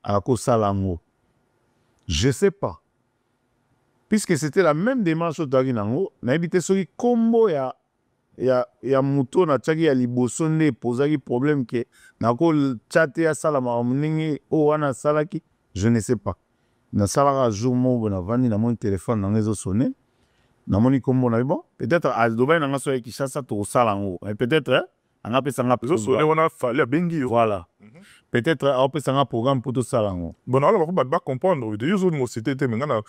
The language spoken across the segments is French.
à Kosalango. Je ne sais pas. Puisque c'était la même démarche au Taginango, n'a évité ce combo ya muto na tchaki ya liboso ne posaki problème que na ko chaté ya sala mamungi o wana salaki, je ne sais pas. Na sala jour mo na vandi na mon téléphone na ngezo sonné. Na moni combo na bon, peut-être à Dubaï na ngaso ki chassa to salango. Peut-être on a pesanga zo sonné on a fallu bengi. Voilà. Peut-être on pesanga programme pour to salango. Bon alors on va comprendre de yuzo mo c'était mais ngana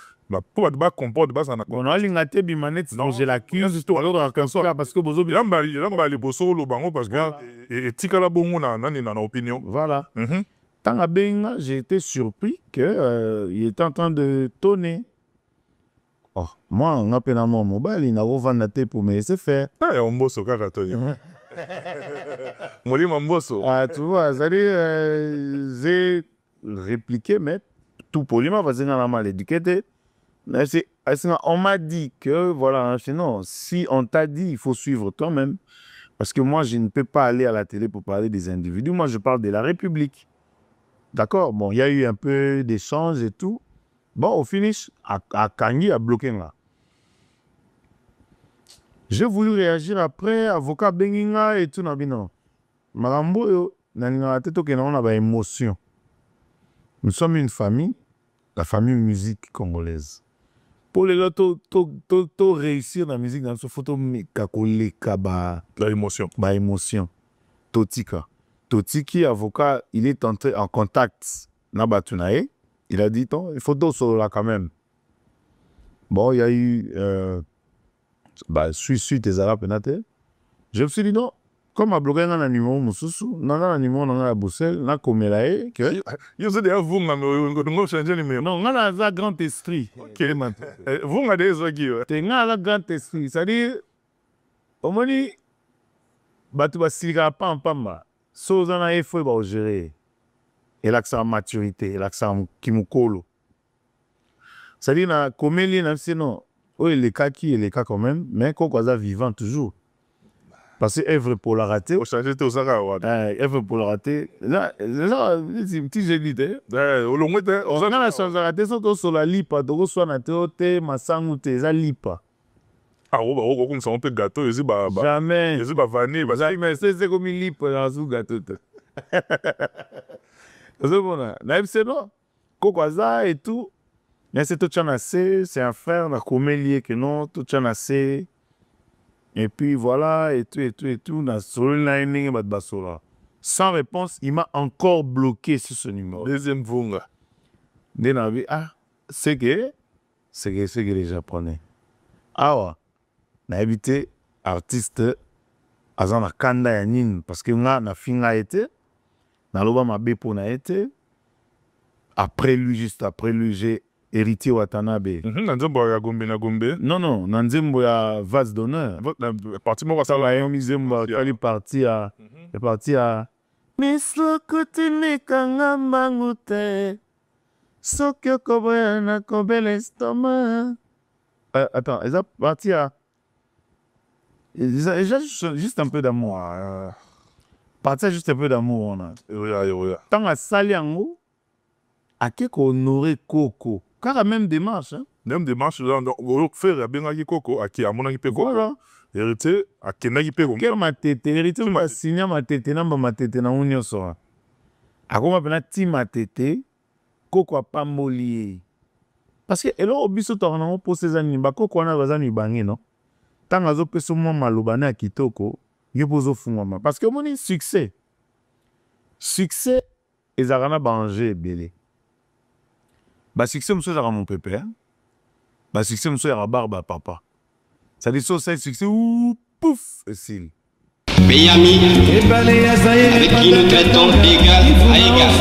pour ba comprendre ba ça na. Bon ali ngate bi manette non je l'accuse alors quand ça parce que bozo bi lamba li boso lo bango parce que et tikala bongo na nani na opinion. Voilà. Tant à benga, j'ai été surpris que il était en train de tonner. Oh, moi, on a peine à mon mobile, il n'a pas vendu pour me laisser faire. Ah, on bosse au caractère. Moi, je m'embosse. Ah, tu vois, j'ai répliqué, mais tout poliment, parce que j'ai mal éduqué. On m'a dit que, voilà, non, si on t'a dit, il faut suivre toi-même. Parce que moi, je ne peux pas aller à la télé pour parler des individus. Moi, je parle de la République. D'accord? Bon, il y a eu un peu d'échanges et tout. Bon, au finish, à Kangi a bloqué là. J'ai voulu réagir après, avocat Benginga et tout, non. Marambo, on a émotion. Nous sommes une famille, la famille musique congolaise. Pour les autres, réussir dans la musique, dans ce photo, la émotion. Ba émotion. Totika. Totiki, avocat, il est entré en contact. Nabatunae. Il a dit, il faut d'autres solo là quand même. Bon, il y a eu suis tes arabes pénatés. Je me suis dit non, comme à bloquer un numéro, Moussoussou, un numéro dans la Bruxelles, na Komelae, que. Yo c'est déjà vous, on changer le numéro. Non, on a un grand esprit. Ok, maintenant. Vous avez des autres. T'es un grand esprit. C'est-à-dire, au moment où tu vas s'y pas en pamba, so on a effort pour gérer. Et là, ça a maturité, et là, ça a kimukolo. C'est-à-dire, na Komeli, non. Oui, les cas qui est les cas quand même, mais qu'on soit vivant toujours. Parce que œuvre pour la rater. Au changer tout ça, œuvre pour la rater. Là, c'est un petit génie. Au long de on a la chance de rater, surtout sur la lipa, donc soit na te masangu te za lipa. Ah, on comme ça on peut gâteau, ici bah jamais. Ici bah vanille, bah mais c'est comme une lipa dans sous gâteau. C'est bon, c'est non. Kokwaza et tout. Mais c'est tout Tchanassé, c'est un frère, on a commélié que non, tout Tchanassé. Et puis voilà, et tout, sans réponse, il m'a encore bloqué sur ce numéro. Deuxième vunga. C'est que les Japonais. Ah ouais, on a évité artiste Azana Kanda Yanin, parce que na finga été, na loba ma bepo na été. Après lui, juste après lui, j'ai héritier Watanabe. Nanzembo ya Gombe na Gombe. Non, Nanzembo ya vase d'honneur. Parti moi ça là, Nanzembo est parti à Mislo kutini kanga mangute. Sokyo koboya na kobel estomac. Attends, ils ont parti à juste un peu d'amour. Parti juste un peu d'amour on a. Oui. Tant à Saliango à qui honorer Coco. Car la même démarche. Hein? Même démarche, on fait la benagi Coco, à qui a mon équipe. Voilà. Hérité, à qui n'a pas quel ma tête, hérité, ma signé ma tête, ma tête, na union sora. A comment appelle ti ma tête, Coco a pas molié. Parce que, et là, au biso, tu as pour ces années, Coco a bazan ibangé, non? Tant à zo peso moi malobane à kitoko, yo poso fumama. Parce que mon succès, et zarana banger belé. Bah succès monsieur à mon pépé, bah succès monsieur à barbe papa. Ça dit ça succès ou pouf s'il. Miami, avec qui nous traitons d'égal à égal.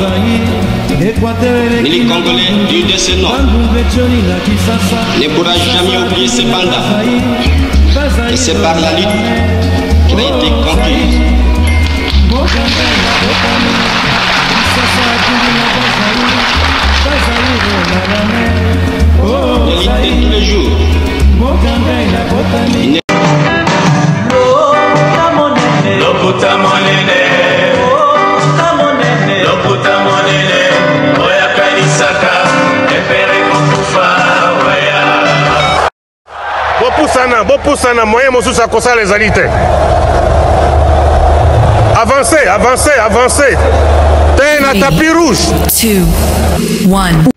Mais les Congolais du décennant ne pourra jamais oublier ces pandas. Et c'est par la lutte qu'il a été conquis. L'élite de tous les jours. Loputa monene, oya poussez na moyen mosusu akosa les alités. Avancez, avancez, avancez. T'es na tapis rouge. 2, 1.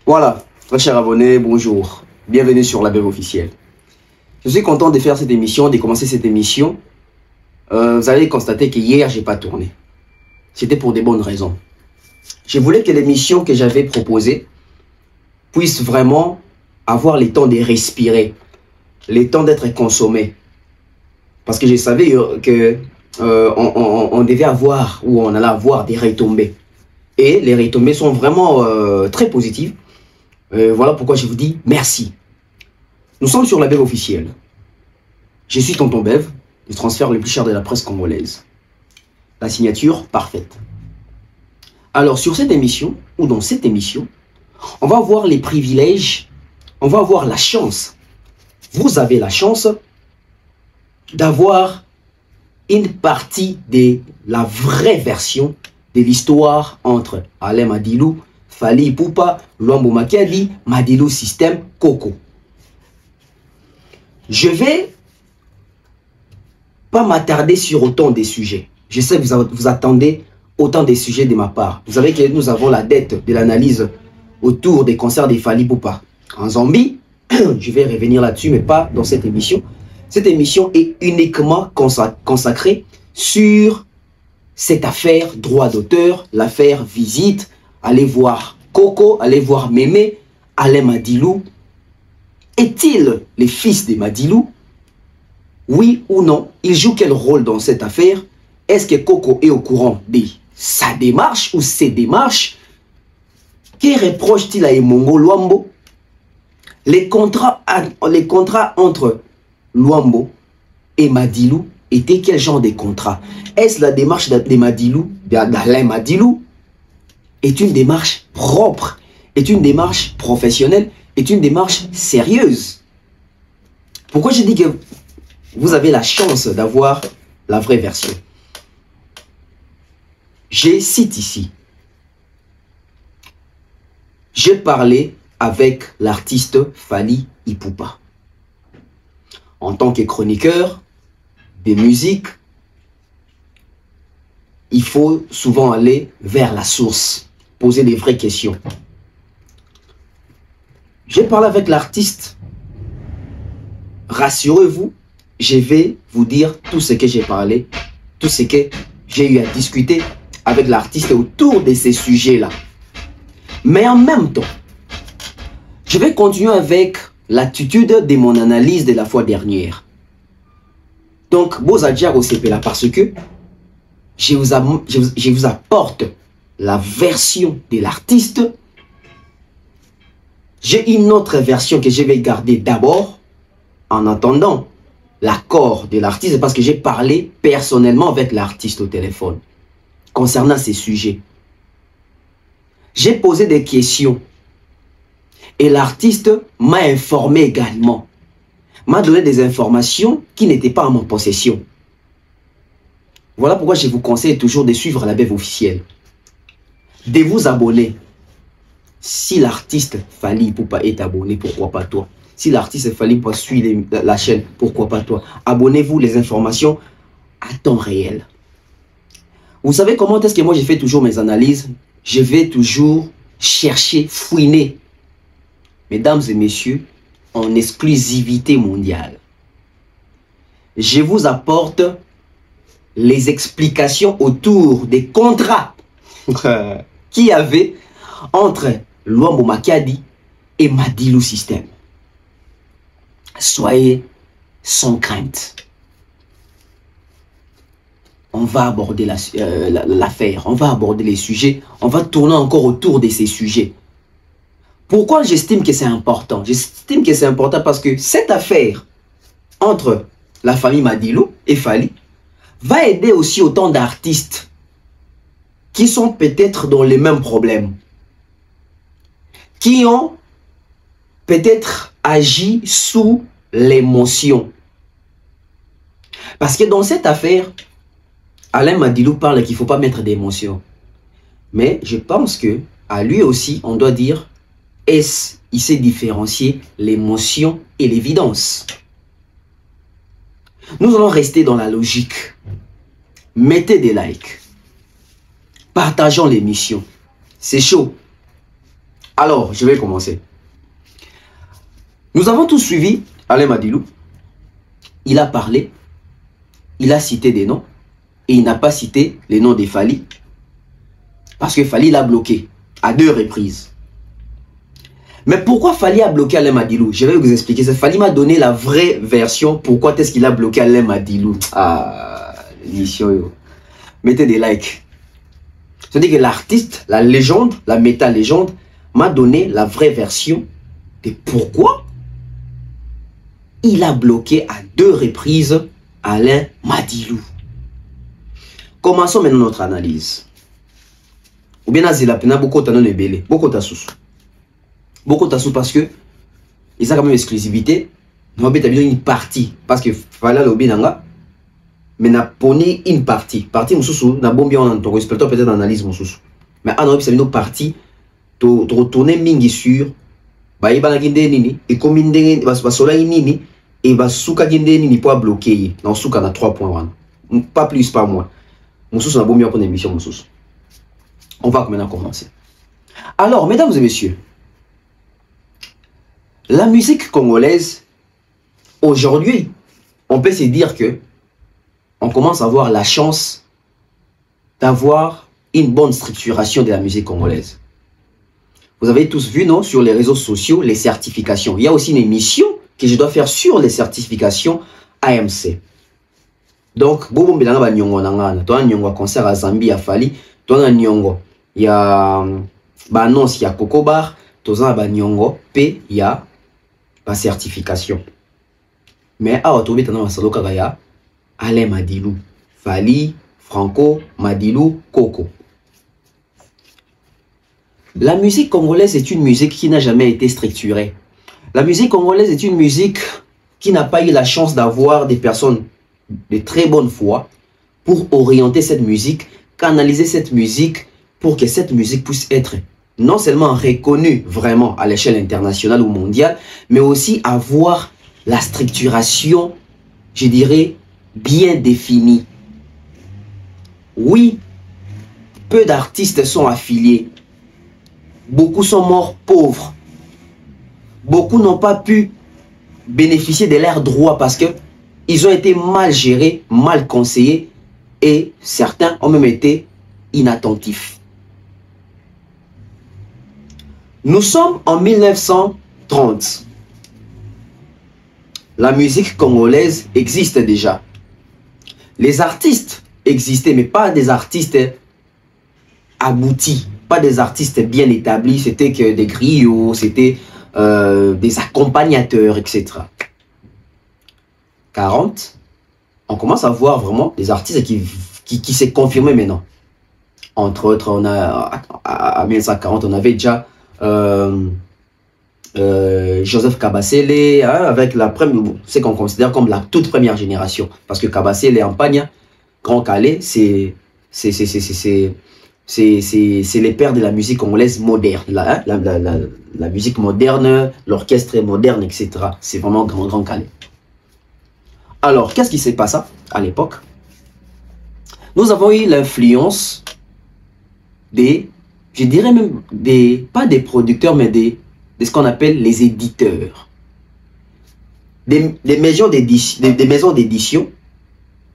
Voilà, très chers abonnés, bonjour. Bienvenue sur la Beuve officielle. Je suis content de faire cette émission, de commencer cette émission. Vous allez constater que hier, j'ai pas tourné. C'était pour des bonnes raisons. Je voulais que l'émission que j'avais proposée puisse vraiment avoir le temps de respirer, le temps d'être consommé. Parce que je savais que on devait avoir, ou on allait avoir des retombées. Et les retombées sont vraiment très positives. Voilà pourquoi je vous dis merci. Nous sommes sur la Beuve officielle. Je suis Tonton Beuve, le transfert le plus cher de la presse congolaise. La signature parfaite. Alors sur cette émission, ou dans cette émission, on va voir les privilèges, on va voir la chance. Vous avez la chance d'avoir une partie de la vraie version de l'histoire entre Alain Madilou, Fally Ipupa, Luambo Makiadi, Madilou System, Coco. Je vais pas m'attarder sur autant de sujets. Je sais que vous attendez autant de sujets de ma part. Vous savez que nous avons la dette de l'analyse autour des concerts de Fally Ipupa en Zambie. Je vais revenir là-dessus, mais pas dans cette émission. Cette émission est uniquement consacrée sur cette affaire droit d'auteur, l'affaire visite. Allez voir Coco, allez voir Mémé, Alain Madilou. Est-il le fils de Madilou? Oui ou non? Il joue quel rôle dans cette affaire? Est-ce que Coco est au courant de sa démarche ou ses démarches? Que reproche-t-il à Emongo Luambo? Les contrats entre Luambo et Madilou étaient quel genre de contrat? Est-ce la démarche de Madilou, d'Alain Madilou, est une démarche propre, est une démarche professionnelle, est une démarche sérieuse? Pourquoi je dis que vous avez la chance d'avoir la vraie version? Je cite ici. J'ai parlé avec l'artiste Fally Ipupa. En tant que chroniqueur de musique, il faut souvent aller vers la source, poser des vraies questions. J'ai parlé avec l'artiste. Rassurez-vous, je vais vous dire tout ce que j'ai parlé, tout ce que j'ai eu à discuter avec l'artiste autour de ces sujets-là. Mais en même temps, je vais continuer avec l'attitude de mon analyse de la fois dernière. Donc, Bozadja Osepela, parce que je vous apporte la version de l'artiste. J'ai une autre version que je vais garder d'abord, en attendant l'accord de l'artiste, parce que j'ai parlé personnellement avec l'artiste au téléphone concernant ces sujets. J'ai posé des questions et l'artiste m'a informé également, m'a donné des informations qui n'étaient pas en mon possession. Voilà pourquoi je vous conseille toujours de suivre la Beuve officielle, de vous abonner. Si l'artiste Fally Ipupa est abonné, pourquoi pas toi? Si l'artiste Fally Ipupa suit la chaîne, pourquoi pas toi? Abonnez-vous, les informations à temps réel. Vous savez comment est-ce que moi je fais toujours mes analyses? Je vais toujours chercher, fouiner. Mesdames et messieurs, en exclusivité mondiale, je vous apporte les explications autour des contrats qu'il y avait entre Luambo Makiadi et Madilou System. Soyez sans crainte. On va aborder l'affaire, on va aborder les sujets, on va tourner encore autour de ces sujets. Pourquoi j'estime que c'est important? J'estime que c'est important parce que cette affaire entre la famille Madilou et Fally va aider aussi autant d'artistes qui sont peut-être dans les mêmes problèmes, qui ont peut-être agit sous l'émotion. Parce que dans cette affaire, Alain Madilou parle qu'il ne faut pas mettre d'émotion. Mais je pense que à lui aussi, on doit dire, il sait différencier l'émotion et l'évidence. Nous allons rester dans la logique. Mettez des likes. Partageons l'émission. C'est chaud. Alors, je vais commencer. Nous avons tous suivi Alain Madilou. Il a parlé. Il a cité des noms. Et il n'a pas cité les noms des Fally. Parce que Fally l'a bloqué à 2 reprises. Mais pourquoi Fally a bloqué Alain Madilou? Je vais vous expliquer. Fally m'a donné la vraie version. Pourquoi est-ce qu'il a bloqué Alain Madilou? Ah, l'émission. Mettez des likes. C'est-à-dire que l'artiste, la légende, la méta-légende, m'a donné la vraie version de pourquoi il a bloqué à 2 reprises Alain Madilou. Commençons maintenant notre analyse. Ou bien beaucoup de belé, beaucoup de sous. Beaucoup de sous parce que ils ont quand même exclusivité. Nous avons une partie parce que voilà le bien mais n'a poni une partie mususu na bombi on entend respecter peut-être analyse mususu. Mais on a une partie de retourner mingi sur ba ibana ginde nini et comme ndenge ba sola nini et ba suka ginde nini pour bloquer dans suka na 3 points pas plus pas moins. Mususu na bombi on émission mususu. On va maintenant commencer. Alors, mesdames et messieurs, la musique congolaise, aujourd'hui, on peut se dire que on commence à avoir la chance d'avoir une bonne structuration de la musique congolaise. Vous avez tous vu, non, sur les réseaux sociaux, les certifications. Il y a aussi une émission que je dois faire sur les certifications AMC. Donc, Bobo Mbelanga ba nyongo nangana, toi nyongo concert à Zambie à Fally, toi nyongo il y a bah annonce, il y a Coco Bar, toza ba nyongo p il y a ba certification. Mais à autobi tana masaloka ya Alain Madilou, Fally, Franco, Madilou, Coco. La musique congolaise est une musique qui n'a jamais été structurée. La musique congolaise est une musique qui n'a pas eu la chance d'avoir des personnes de très bonne foi pour orienter cette musique, canaliser cette musique pour que cette musique puisse être non seulement reconnue vraiment à l'échelle internationale ou mondiale, mais aussi avoir la structuration, je dirais, bien définie. Oui, peu d'artistes sont affiliés. Beaucoup sont morts pauvres. Beaucoup n'ont pas pu bénéficier de leurs droits parce que ils ont été mal gérés, mal conseillés et certains ont même été inattentifs. Nous sommes en 1930. La musique congolaise existe déjà. Les artistes existaient, mais pas des artistes aboutis, pas des artistes bien établis. C'était que des griots, c'était des accompagnateurs, etc. 40, on commence à voir vraiment des artistes qui s'est confirmé maintenant. Entre autres, on a à 1940, on avait déjà Joseph Kabasele, hein, avec la première, ce qu'on considère comme la toute première génération, parce que Kabasele en Pagna, Grand Calais, c'est les pères de la musique congolaise moderne, la musique moderne, l'orchestre moderne, etc. C'est vraiment Grand Calais. Alors, qu'est-ce qui s'est passé à l'époque? Nous avons eu l'influence des, je dirais même, pas des producteurs, mais de ce qu'on appelle les éditeurs. Des maisons d'édition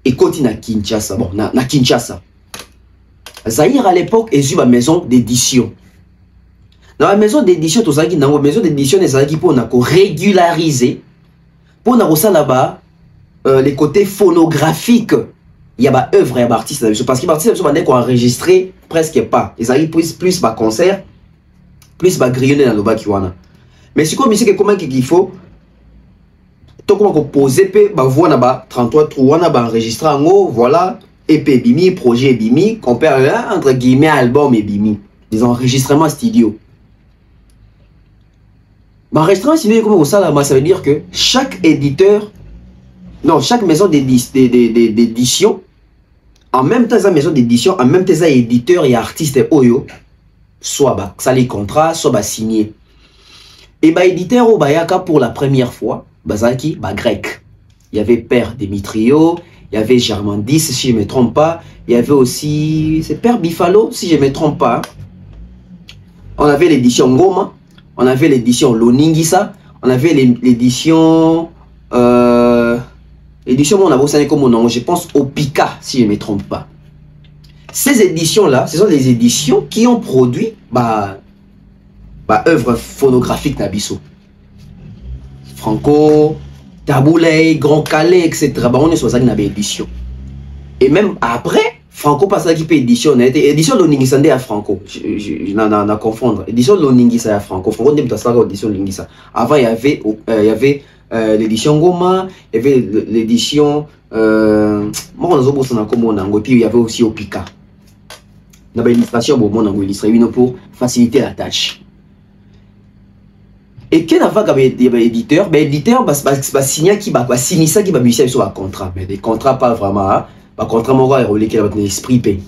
et continue à Kinshasa. Bon, na Kinshasa. Zaïre à l'époque est une maison d'édition. Dans la maison d'édition, dans la maison d'édition, pour régulariser, pour là-bas, les côtés phonographiques. Il y a des œuvres et des artistes. Parce que les artistes sont enregistrés presque pas. Ils arrivent plus de concerts, plus de grillonnés dans le bas. Mais si comme comment il faut, tout comment composer, voix 33 trous, on a enregistré en haut, voilà, EP Bimi, projet Bimi, compare entre guillemets album et Bimi. Des enregistrements studio. Bah, restaurant signé comme ça, là, ça veut dire que chaque éditeur, non, chaque maison d'édition, en même temps, sa maison d'édition, en même temps, sa éditeur et artiste Oyo, soit bah, ça les contrats, soit bah, signé. Et bah, éditeur au Bayaka pour la première fois, bah, ça qui, bah, grec. Il y avait Père Demetrio, il y avait Germandis, si je ne me trompe pas. Il y avait aussi, c'est Père Bifalo, si je ne me trompe pas. On avait l'édition Ngoma, on avait l'édition Loningisa, on avait l'édition... édition, on avait aussi comme nom, je pense Opika, si je ne me trompe pas. Ces éditions-là, ce sont les éditions qui ont produit œuvres phonographiques Nabiso. Franco, Taboulay, Grand Calais, etc. Bah, on est sur ça qui avait édition. Et même après, Franco passe à qui peut édition. Édition Loningisa à Franco. Je n'en confondre. Édition Loningisa à Franco. Franco n'est pas ça édition Loningisa. Avant, il y avait l'édition Goma, il y avait l'édition. Moi, on a puis il y avait aussi Opika. Dans l'illustration, on a illustré pour faciliter la tâche. Et quand on a l'éditeur, l'éditeur va signer qui va signer ça qui va musicien sur un contrat. Mais des contrats pas vraiment. Un contrat moral est relié qui a votre esprit paye.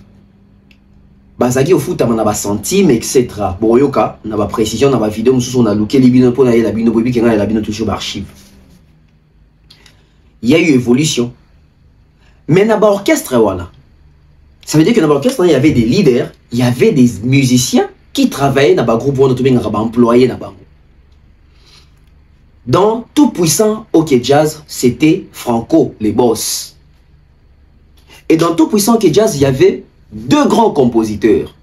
Bazaki au foot, on a centime, etc. Bon, yoka, on a précision, on a vidéo, on a looké les bino pour la bino bobi qui a la bino toujours archive. Il y a eu évolution. Mais dans l'orchestre, voilà. Ça veut dire que dans l'orchestre, il y avait des leaders, il y avait des musiciens qui travaillaient dans le groupe, on a employé dans le groupe. Dans Tout Puissant OK Jazz, c'était Franco, les boss. Et dans Tout Puissant OK Jazz, il y avait deux grands compositeurs.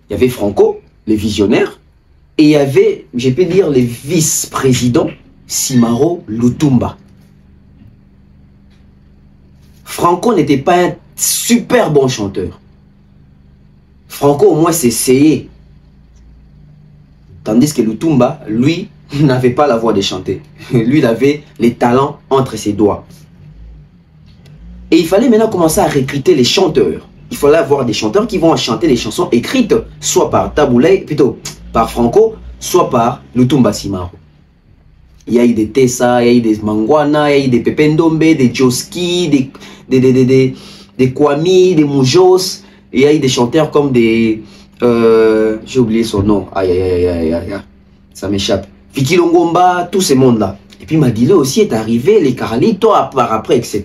Il y avait Franco, les visionnaires, et il y avait, je peux dire, les vice-présidents, Simaro Lutumba. Franco n'était pas un super bon chanteur. Franco, au moins, s'est essayé. Tandis que Lutumba, lui, n'avait pas la voix de chanter. Lui, il avait les talents entre ses doigts. Et il fallait maintenant commencer à recruter les chanteurs. Il fallait avoir des chanteurs qui vont chanter les chansons écrites, soit par Taboulay, plutôt par Franco, soit par Lutumba Simaro. Il y a eu des Tessa, il y a eu des Mangwana, il y a eu des Pependombe, des Joski, des Kwami, des Moujos. Il y a eu des chanteurs comme des... j'ai oublié son nom. Aïe, aïe, aïe, aïe, aïe. Ça m'échappe. Fiki Longomba, tous ces mondes-là. Et puis Madile aussi est arrivé, les Carlitos par après, etc.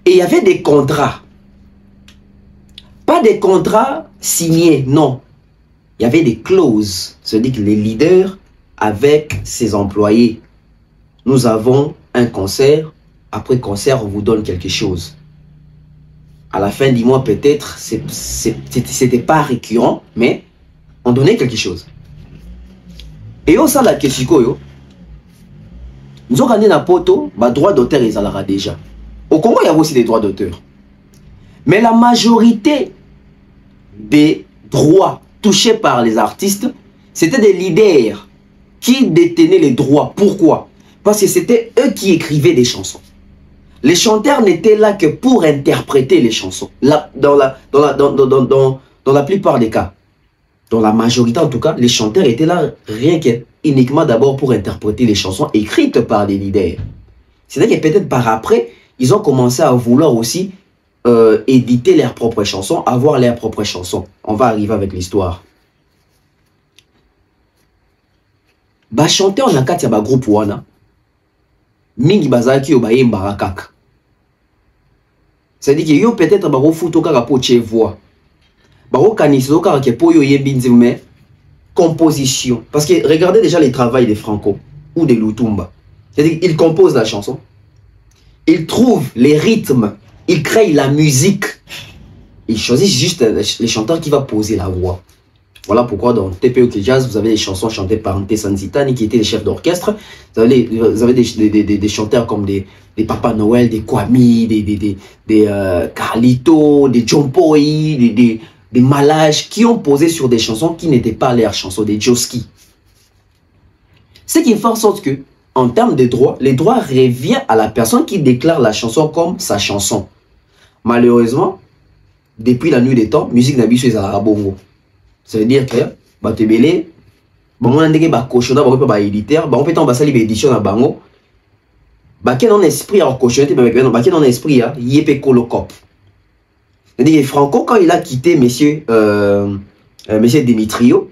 Et il y avait des contrats. Pas des contrats signés, non. Il y avait des clauses. C'est-à-dire que les leaders, avec ses employés, nous avons un concert. Après concert, on vous donne quelque chose. À la fin du mois, peut-être, c'était pas récurrent, mais on donnait quelque chose. Et au sein de la question, nous avons gagné un poteau, droit d'auteur, ils en déjà. Au Congo, il y a aussi des droits d'auteur. Mais la majorité des droits touchés par les artistes, c'était des leaders qui détenaient les droits. Pourquoi? Parce que c'était eux qui écrivaient des chansons. Les chanteurs n'étaient là que pour interpréter les chansons. Dans la plupart des cas, dans la majorité en tout cas, les chanteurs étaient là rien que uniquement d'abord pour interpréter les chansons écrites par des leaders. C'est-à-dire que peut-être par après, ils ont commencé à vouloir aussi éditer leurs propres chansons, avoir leurs propres chansons. On va arriver avec l'histoire. Bah chanteur na kati ya ba groupe wana mingi bazaki yo bayemba rakaka. C'est-à-dire que yo peut-être ba foto kaka po che voix. Ba kanisizo kaka ke po yo yembi nzime composition. Parce que regardez déjà les travaux de Franco ou de Lutumba. C'est-à-dire qu'il compose la chanson. Il trouve les rythmes, il crée la musique. Il choisit juste les chanteurs qui va poser la voix. Voilà pourquoi dans TP OK Jazz, vous avez des chansons chantées par Nte Sanzitani qui était le chef d'orchestre. Vous avez des chanteurs comme des Papa Noël, des Kwami, des Carlito, des Jompoi, des Malages qui ont posé sur des chansons qui n'étaient pas leurs chansons, des Joski. Ce qui fait en sorte que, en termes de droits, les droits reviennent à la personne qui déclare la chanson comme sa chanson. Malheureusement, depuis la nuit des temps, musique Nabiso est à la bongo. Ça veut dire que Batebele, Bon, on a dit que bah cautionner, bah éditeur, bah on peut en passer l'édition à bango. Bah quel en esprit à cautionner, bah quel en esprit à yépe colocop. C'est-à-dire Franco quand il a quitté monsieur Demetrio,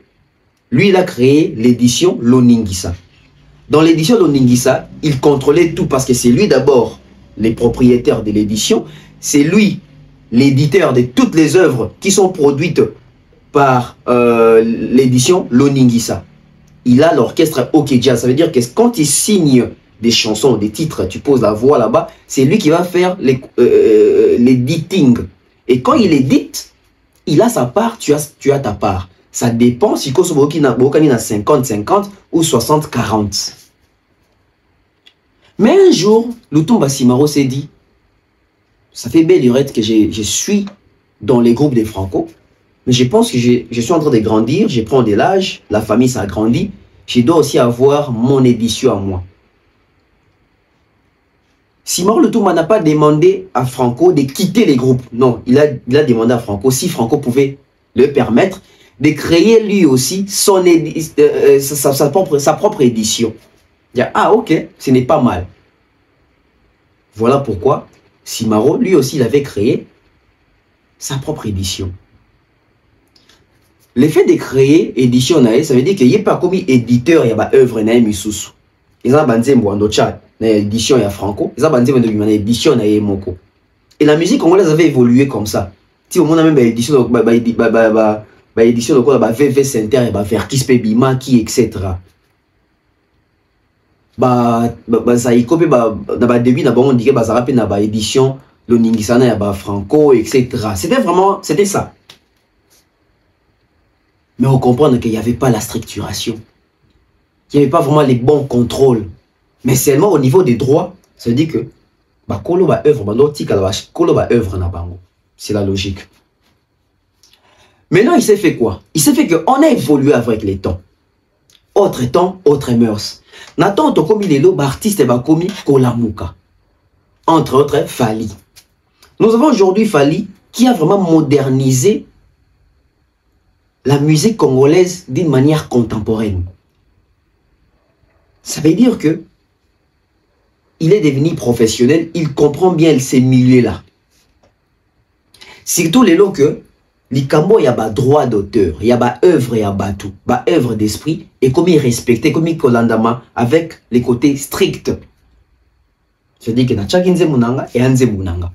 lui il a créé l'édition Loningisa. Dans l'édition Loningisa, il contrôlait tout parce que c'est lui d'abord les propriétaires de l'édition, c'est lui l'éditeur de toutes les œuvres qui sont produites par l'édition Loningisa. Il a l'orchestre OK Jazz, ça veut dire que quand il signe des chansons, des titres, tu poses la voix là-bas, c'est lui qui va faire l'editing. Et quand il édite, il a sa part, tu as ta part. Ça dépend si il y a 50-50 ou 60-40. Mais un jour, Lutumba Simaro s'est dit, ça fait belle lurette que je suis dans les groupes des Franco, mais je pense que je suis en train de grandir, je prends de l'âge, la famille s'agrandit, je dois aussi avoir mon édition à moi. Simaro Lutumba n'a pas demandé à Franco de quitter les groupes. Non, il a demandé à Franco, si Franco pouvait le permettre, de créer lui aussi sa propre édition. Il dit, ah ok, ce n'est pas mal. Voilà pourquoi Simaro, lui aussi, il avait créé sa propre édition. L'effet de créer édition, ça veut dire qu'il n'y a pas comme éditeur, il y a une œuvre, il y a une œuvre. Il y a une édition, il y a Franco, il y a une édition, il y a Moko. Et la musique congolaise avait évolué comme ça. Si on a même une édition, édition de VV Center, Verkis Pebima, qui, etc. Ça y copie, début, on dit que ça rappelle une édition, le Ningisana, Franco, etc. C'était ça. Mais on comprend qu'il n'y avait pas la structuration. Il n'y avait pas vraiment les bons contrôles. Mais seulement au niveau des droits, ça veut dire que c'est la logique. Maintenant, il s'est fait quoi? Il s'est fait qu'on a évolué avec les temps. Autre temps, autre mœurs. Nathan, comme il est là, artiste et commis Kolamuka. Entre autres, Fali. Nous avons aujourd'hui Fali qui a vraiment modernisé la musique congolaise d'une manière contemporaine. Ça veut dire que il est devenu professionnel, il comprend bien ces milieux-là. Surtout les lots que l'Ikambo, il y a des droits d'auteur, il y a des œuvres, il y a des œuvres d'esprit, et comme il respectait, comme il colandama avec les côtés stricts. C'est-à-dire qu'il y a Tchakinze Munanga et Anze Munanga.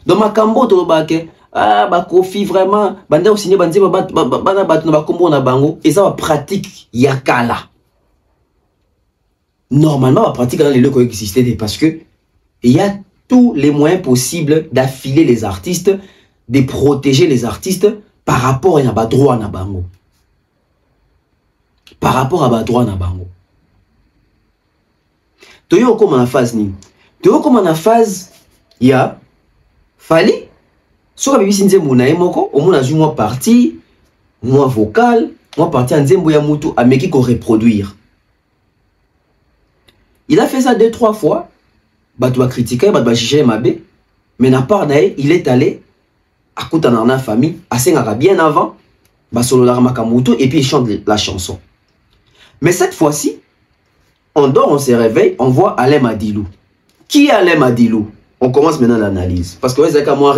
Dans ma Kambo, tu vois que Kofi vraiment, banda au signé banze bana batu na bakombo na bango, et ça va pratique yakala. Normalement, la pratique dans les lieux qui existaient parce que il y a tous les moyens possibles d'affiler les artistes, de protéger les artistes par rapport à un droit na bango. Par rapport à un droit na bango. Tu vois comment la phase ni. Tu vois comment la phase il y a Fali. Sur la bibi sinze muna emoko, au moins a moi partie, moi vocal, moi partie en zembo ya mutu ameki ko reproduire. Il a fait ça 2-3 fois. Batu va critiquer, batu va juger Mabé. Mais n'a pas d'ailleurs, il est allé à Koutanana famille, à Sengara bien avant, Basolo Larmakamutu, et puis il chante la chanson. Mais cette fois-ci, on dort, on se réveille, on voit Alain Madilou. Qui est Alain Madilou? On commence maintenant l'analyse. Parce que vous avez moi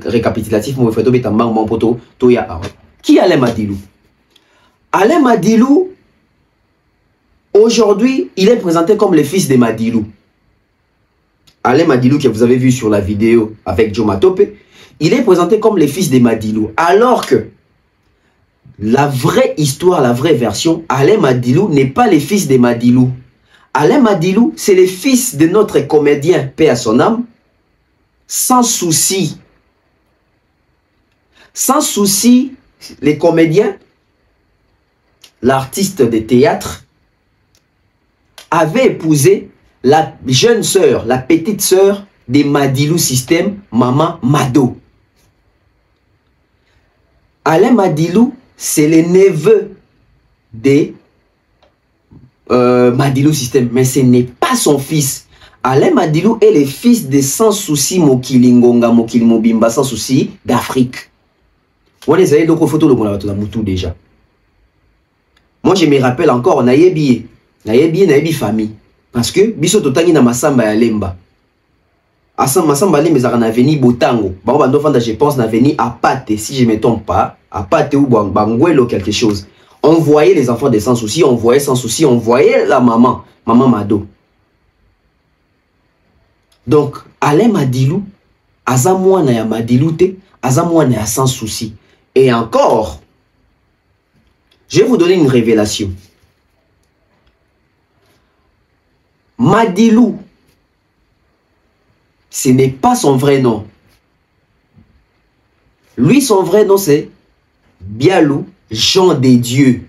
récapitulatif, mon frère, qui est Alain Madilou? Alain Madilou, aujourd'hui, il est présenté comme le fils de Madilou. Alain Madilou, que vous avez vu sur la vidéo avec Joma Tope, il est présenté comme le fils de Madilou. Alors que la vraie histoire, la vraie version, Alain Madilou n'est pas le fils de Madilou. Alain Madilou, c'est le fils de notre comédien, paix à son âme, sans souci. Sans souci, les comédiens, l'artiste de théâtre, avait épousé la jeune sœur, la petite sœur de Madilou System, Maman Mado. Alain Madilou, c'est le neveu de Madilou System, mais ce n'est pas son fils. Alain Madilou est le fils de Sans Souci Mokilingonga, Mokilimobimba, Sans Souci d'Afrique. On les a eu donc photo de mon mutu déjà. Moi, je me rappelle encore, na yebi famille. Parce que, biso totangi na masamba ya lemba. Masamba lemba ezaka na veni botango. Bango bandofanda, je pense, na veni Apate, si je ne me trompe pas. Apate ou Bangwelo, quelque chose. On voyait les enfants des sans souci, on voyait sans souci, on voyait la maman Mado. Donc, Alain Madilou, Azamouana ya Madilou te, Azamouana ya sans souci. Et encore, je vais vous donner une révélation. Madilou, ce n'est pas son vrai nom. Lui, son vrai nom, c'est Bialou Jean des Dieux.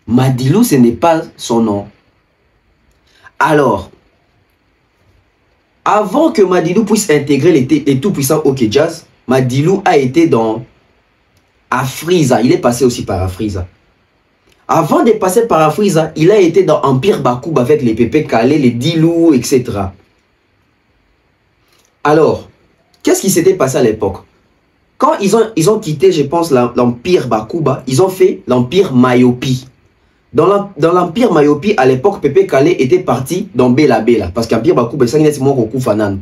Madilou, ce n'est pas son nom. Alors, avant que Madilou puisse intégrer les tout-puissants OK Jazz, Madilou a été dans Afriza. Il est passé aussi par Afriza. Avant de passer par Afriza, il a été dans Empire Bakoub avec les Pépé Calais, les Dilou, etc. Alors, qu'est-ce qui s'était passé à l'époque? Quand ils ont quitté, je pense, l'Empire Bakouba, ils ont fait l'Empire Mayopi. Dans l'Empire Mayopi, à l'époque, Pépé Calais était parti dans Bela Bela. Parce qu'Empire Bakouba, c'est un peu fanan.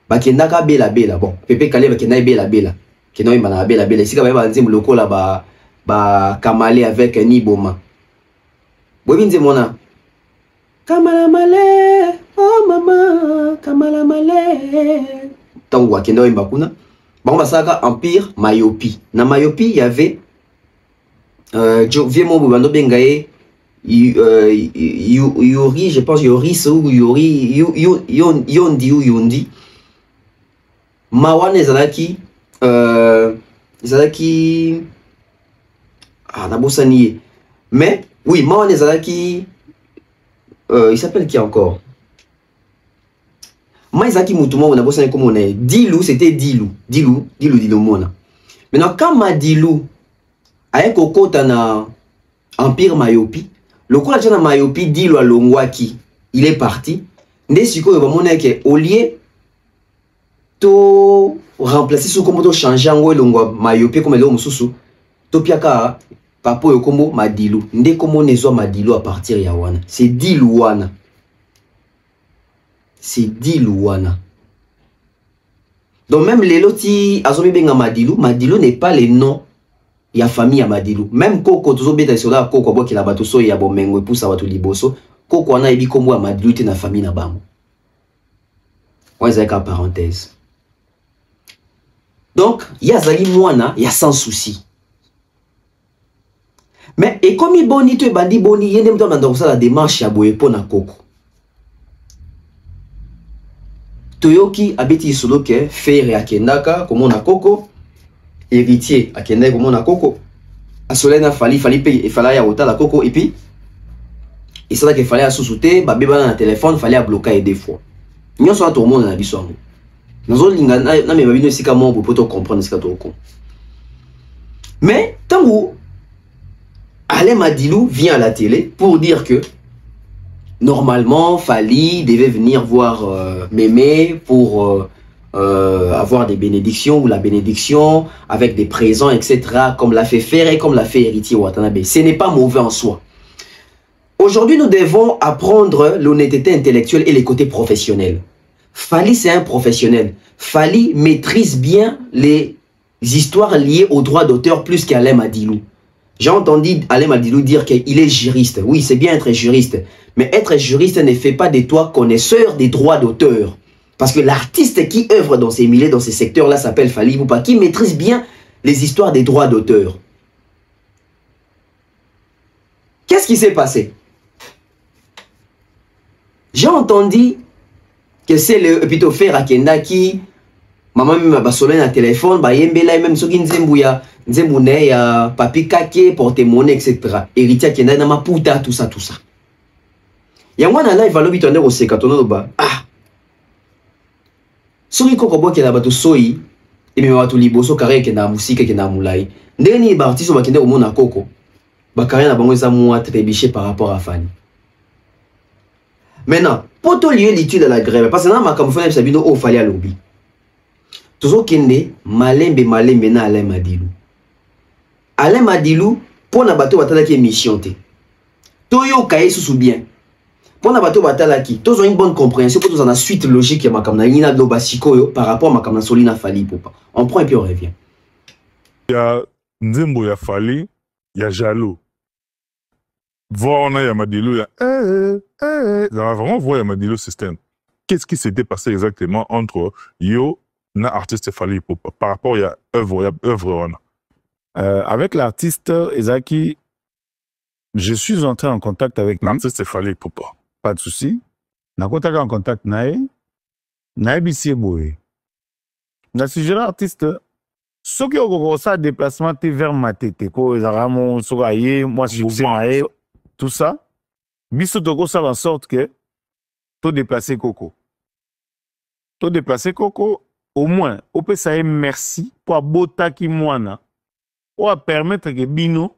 Bakendaka Bela Bela. Bon, Pépé Calais, Bakendaka Bela Bela. Keno Imana Bela Bela. Si quand même, on a loko là, Kamale avec Niboma. Bobinze mona. Kamala Male, oh maman, Kamala Male. Tango Keno Imbakuna. Bon, bah ça Empire Mayopi. Dans Mayopi, il y avait vieux mon Boubando Bengaye, Yori, je pense Yoris ou Yori, Yondi ou Yondi. Mawan Ezalaki, Ezalaki, Nabosaniye. Mais, oui, Mawan Ezalaki, il s'appelle qui encore? Maïzaki Moutouma, on a bossé comme on est. Dilou, c'était Dilou Mona. Maintenant, quand Madilou a un coco dans Empire Mayopi, le coup de Mayopi, Dilou à Longwaki, il est parti. Nesiko, au lieu de remplacer ce combo, changer en Longwa Mayopi comme l'homme sous Topiaka, Papo et Kombo Madilou. Ndé comment nezo Madilou à partir Yawana. C'est Dilou Wana. C'est Dilouana. Donc même les lotis azomi benga Madilou, Madilou n'est pas le nom ya famille à Madilou. Même Koko tozo beta sola Koko bo ki la bato so ya bomengo pousa bato liboso, Koko ana ebi kombo ya Madilou te na famille na bango. Ouais, c'est une parenthèse. Donc, il y a Zali Mouana, il y a sans souci. Mais et comme il boni tu bandi boni, il y a dans la démarche ya boye pona Koko. Toyoki abeti solo ke faire akendaka comme on a Koko, héritier akendaka comme on a Koko. Asolena fali paye et fallait ya la Koko et puis il s'est qu'il fallait sous-souter, ba beba na téléphone, fallait bloquer des fois. Nous sommes tout le monde dans la vie somme. Nous avons lingana na me babino sika mo pour to comprendre ce que to ko. Mais tant où Alain Madilou vient à la télé pour dire que normalement, Fali devait venir voir Mémé pour avoir des bénédictions ou la bénédiction avec des présents, etc. Comme l'a fait Ferré, comme l'a fait Héritier Watanabe. Ce n'est pas mauvais en soi. Aujourd'hui, nous devons apprendre l'honnêteté intellectuelle et les côtés professionnels. Fali, c'est un professionnel. Fali maîtrise bien les histoires liées aux droits d'auteur plus qu'Alain Madilou. J'ai entendu Alain Madilou dire qu'il est juriste. Oui, c'est bien être juriste. Mais être juriste ne fait pas de toi connaisseur des droits d'auteur. Parce que l'artiste qui œuvre dans ces milieux, dans ces secteurs-là, s'appelle Fali Ipupa, qui maîtrise bien les histoires des droits d'auteur. Qu'est-ce qui s'est passé? J'ai entendu que c'est le plutôt faire à Kendaki, maman m'a basolé un téléphone, bah yembela même ce qui nzembouya, nzemboune ya papi kake, porte-monnaie, etc. Héritier Kenda na ma puta, tout ça. Yangwa na live alobi tonde ko seka tono ba. Ah. Soki koko boke na bato soyi, et me bato liboso kare ke na musika ke na mulai. Ndeni ba artiste ba kende ko mona koko. Ba kare na bango eza moi trébiché par rapport à Fani. Maintenant, pour tout lieu l'étude de la grève, parce que dans ma camouflage, ça bino au fallait à lobby. Toujours kende malembe na Alain Madilou. Alain Madilou Pour na bato batala qui émission te. Toyo kaye sous bien. Pour na bato batala qui, tous ont une bonne compréhension pour tous en la suite logique ya makamna ina do basiko par rapport à makamna solina Fally Ipupa. On prend et puis on revient. Il y a Nzembo ya Fally, il y a Jaloux. Voir on a Yamadilo, il y a vraiment voir Yamadilo système. Qu'est-ce qui s'était passé exactement entre Yo et l'artiste Fally Ipupa par rapport à œuvre on a. Avec l'artiste Ezaki, je suis entré en contact avec l'artiste Fally Ipupa. Pas de souci. Je suis en contact avec Nae Bissieboé. Dans ce sujet l'artiste, ce qui ont ça déplacement vers ma tête, moi succès, tout ça, biso toko ça en sorte que tout déplacer Coco. Tout déplacer Coco, au moins, on peut ça merci pour bota ki moana, pour permettre que Bino,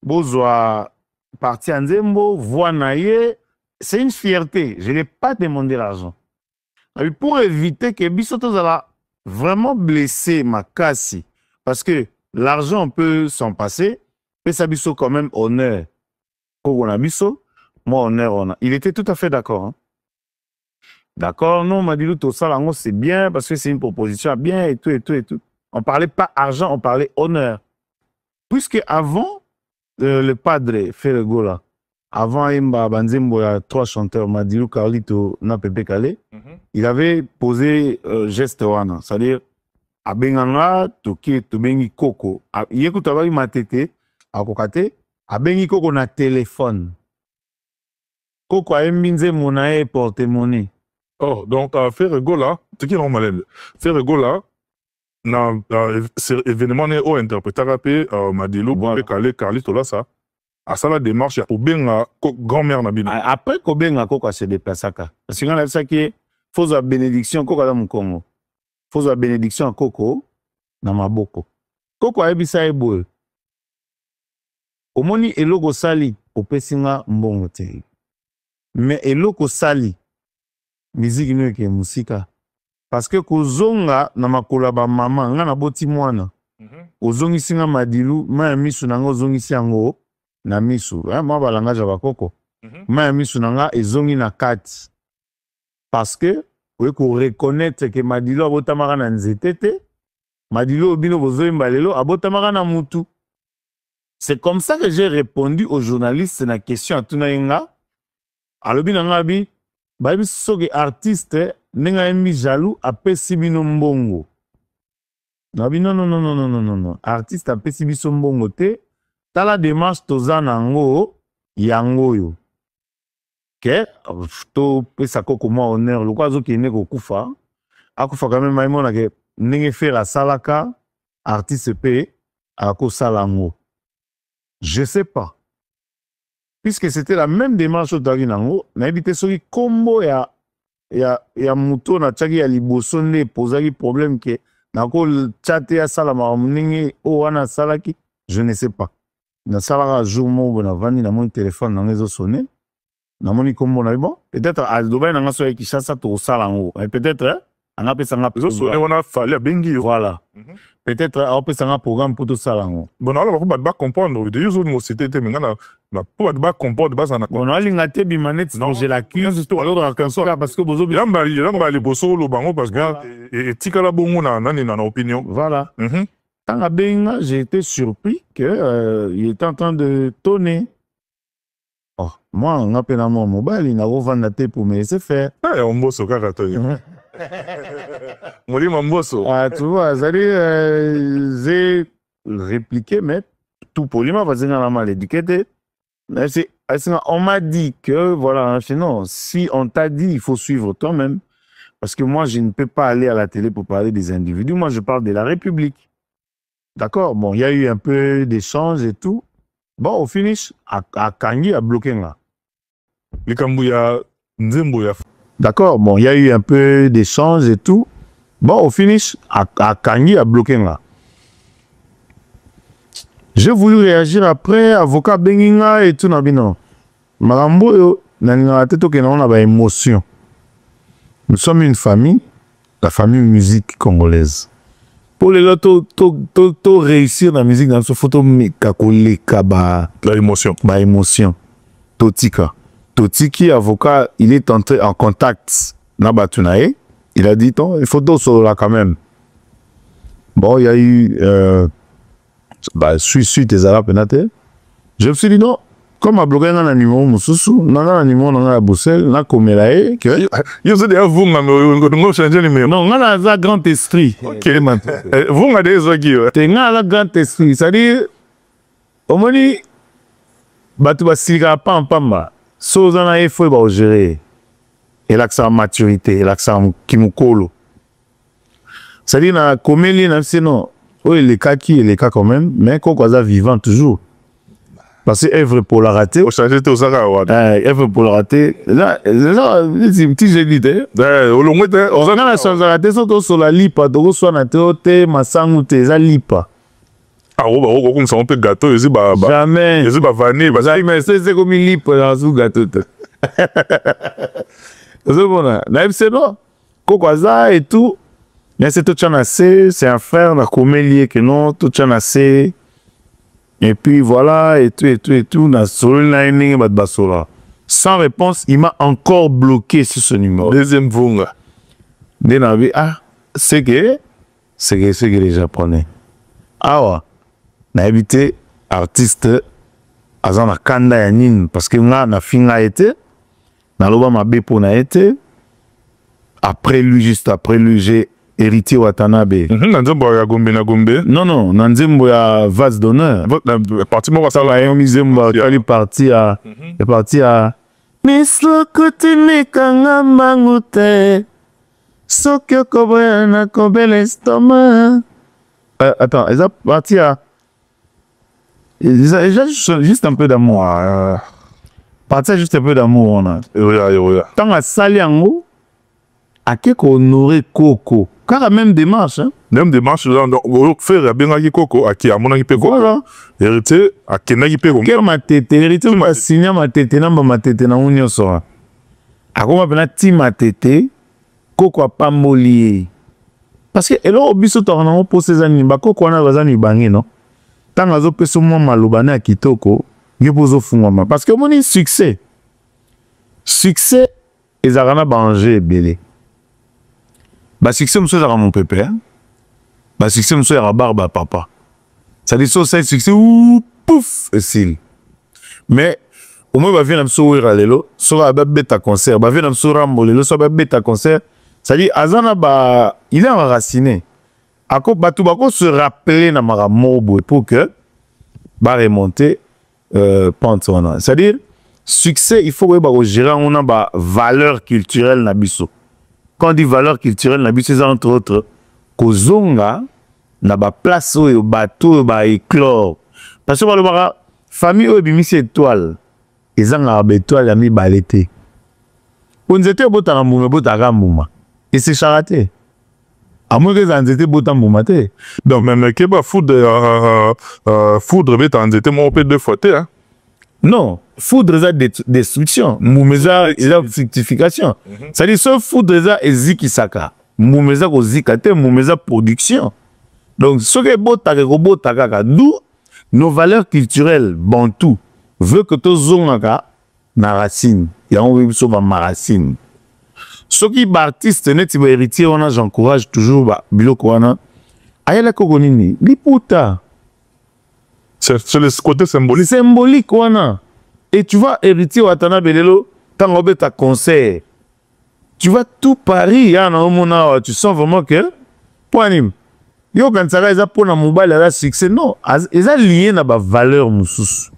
bozoa parti en Nzembo, voix naie, c'est une fierté. Je n'ai pas demandé l'argent. Pour éviter que biso to zala vraiment blessé ma casse, parce que l'argent peut s'en passer, mais ça biso quand même honneur. On a biso, moi honneur on a. Il était tout à fait d'accord. Hein? D'accord, non, on m'a dit tout ça, c'est bien parce que c'est une proposition bien et tout et tout et tout. On parlait pas argent, on parlait honneur. Puisque avant le padre fait le go là, avant Imba Banzembo, il y a 3 chanteurs, Madilou, Carlito, Napépé Calé, il avait posé geste wana, c'est-à-dire Abenganga, Toki, Tobengi Koko, Yékout Abari Matete, Akokate, Abengi Koko na téléphone. Koko a mbinze monae porte-monnaie. Oh, donc faire go là, c'est qui est normal. Faire go là, na événement né au interpréteur pe Madilou, Calé, Carlito là ça. À ça la démarche pour bien grand-mère na bino. Après ko benga Koko se déplacer ka. Parce que là ça qui faut la bénédiction Koko dans mon Congo. Faut la bénédiction Koko na maboko. Koko a ebisa ebo. Omoni eloko sali opesinga mbongo te. Mais eloko sali musique no ke musika. Parce que kozonga na makola ba mama nga na boti mwana. Ozongi singa Madilou, ma misu nango zongi siango. Na misu, moi balangage ba Koko. Ma misu nanga ezongi na kati. Parce que vous reconnaître que Madilou abotamaka na nzetete, Madilou obino bozoyimba lelo abotamaka na mutu. C'est comme ça que j'ai répondu aux journalistes na question à tunainga. Alobi nanga bi ba biso ke artiste nenga emi jaloux apesi bino mbongo. Na bi non. Artiste apesi biso mbongo te. Tala démarche toza nango yango yo. Que to pesa Koko mo honneur lo kwazo kene ko kufa. Akufa quand même maimona ke ndenge faire salaka artiste pe ako salango. Je sais pas. Puisque c'était la même démarche au tagi nango, na ebité soki kombo ya muto na tchaki ya liboso ne posaki problème ke nako chate ya salama ndenge o wana salaki, je ne sais pas. Na salaka jour mo na vandi na mon téléphone na ngezo sonner na moni kombo na bon peut-être à Dubaï na ngaso ki chassa to salango peut-être on a pesa nga zo sonner on a fallu bengi voilà peut-être on pesa nga programme pour to salango bon alors on va comprendre de yo mo c'était te ngana na pour ba comprendre ba na bon ali ngate bi manette non je l'accuse tout alors canso parce que bozo yamba li boso lo bango parce que et tikala bongo na nani na opinion voilà. Quand j'ai été surpris qu'il était en train de tonner. Oh, moi, on a peine à mon mobile, il n'a pas vendu pour me laisser faire. Ah, on bosse au caractère. On dit mon bosse. Ah, tu vois, j'ai répliqué, mais tout poliment, parce que j'ai mal éduqué. On m'a dit que, voilà, non, si on t'a dit, il faut suivre toi-même. Parce que moi, je ne peux pas aller à la télé pour parler des individus. Moi, je parle de la République. D'accord, bon, il y a eu un peu d'échanges et tout. Bon, au finish, à Kangi, à bloqué là. Les Kambouya, Nzemboya. D'accord, bon, il y a eu un peu d'échanges et tout. Bon, au finish, à Kangi, à bloqué là. J'ai voulu réagir après, avocat Benginga et tout, non. Marambo, yo, n'a tête que non, on a émotion. Nous sommes une famille, la famille musique congolaise. Pour les là, to réussir dans la musique, dans ce photo, La émotion. Ba émotion. Totika. Totiki, avocat, il est entré en contact dans Batunae. Il a dit, il faut deux sur là quand même. Bon, il y a eu, suite des Arabes pénatés. Je me suis dit, non, comme à bloquer dans un numéro, dans un numéro, dans la Bruxelles, dans Komelae, que. Vous êtes déjà vous, on changer le numéro. Non, on a un grand esprit. Ok, vous avez des ogies. Tu as un grand esprit. C'est-à-dire, au moins, tu vas s'y pas en pamba. So, on a fait pour gérer. Et là, ça a maturité, et là, ça a kimukolo. C'est-à-dire, dans la comédie, non, les cas qui, les cas quand même, mais qu'on soit vivant toujours. Parce que œuvre pour la rater. Au changer tout ça, œuvre pour la rater. Là, c'est un petit génie. Au long de on a la chance de rater, surtout sur la lipa, de soit na te, masangu te, za lipa. Ah, on s'en peut gâteau, ici, jamais. Ici, vanille, mais c'est comme une lipa dans ce gâteau. C'est bon, c'est non. Kokwaza et tout. Mais c'est tout chanacé, c'est un frère d'un comédien que non, tout chanacé. Et puis voilà, et tout, sans réponse, il m'a encore bloqué sur ce numéro. Deuxième vunga. C'est que les Japonais. Ah ouais, n'a habité artiste, azan na kanda yanin, parce que nga na finga été, na loba ma bepo na été, après lui, juste après lui, j'ai héritier Watanabe. Nanzembo ya Gombe na Gombe. Non, Nanzembo ya vase d'honneur. Parti moi ça va Mizembo est parti à Mislo kutine kanga mangute. Sokyo koboya na kobe l'estomac. Attends, ils ont parti à juste un peu d'amour. Parti juste un peu d'amour on a. Tant à Saliango à qui honorer Coco. Car même démarche, hein? Même démarche, donc, faire bien à Kiko, à qui a mon équipe. Voilà. Hérité, à qui n'a pas quel ma tête, hérité, ma signé ma tête, n'a ma tête, n'a union sora. À quoi ma ti ma tête, Coco a pas mollié. Parce que, et là, au biso, t'en as pour ces années, bah, Coco, on a besoin de banger, non? Tant que vous avez mon malobane à Kitoko, vous pouvez faire parce que mon succès. Succès, ils ont bangé, belé. Bah succès monsieur à mon pépère. Bah succès monsieur à barbe papa. Ça dit ça succès ou pouf c'est. Mais au moins va venir me sourire lelo, sera bêta concert, va venir me sourire lelo, sera bêta concert. Ça dit azana ba il est enraciné. Ako batu bako se rappeler na maramobo pour que ba remonter pente on. C'est-à-dire succès il faut que gérer on a ba valeur culturelle na biso. Quand on dit valeur culturelle, c'est entre autres Kozonga, na ba place au bateau, ba éclore. Parce que la famille au bimi c'est étoile. Ils ont un étoile ami balété. On était beau dans mon beau tagamuma. Et c'est charaté. À moins que ça était beau dans mon maté. Donc même que ba foudre bête en était mon peu de faute hein. Non, foudre ça destruction, moumeza ça fructification. Ça dit ce foudre ça ezikisaka, moumeza ko zikate, moumeza production. Donc ce que beau takaka, d'où nos valeurs culturelles bantou veut que to zongaka na racine, ya on veut sauver ma racine. Ce qui artiste net ti héritier on a j'encourage toujours ba biloko wana. Ayala kokonini, liputa. C'est le côté symbolique. Symbolique, wana. Et tu vas hériter Watanabe Lelo, quand on ta concert. Tu vas tout Paris, tu sens vraiment que, poinim, yo quand ça va pour la mobile, la succès, non, ils ont lié na ba valeur moussous.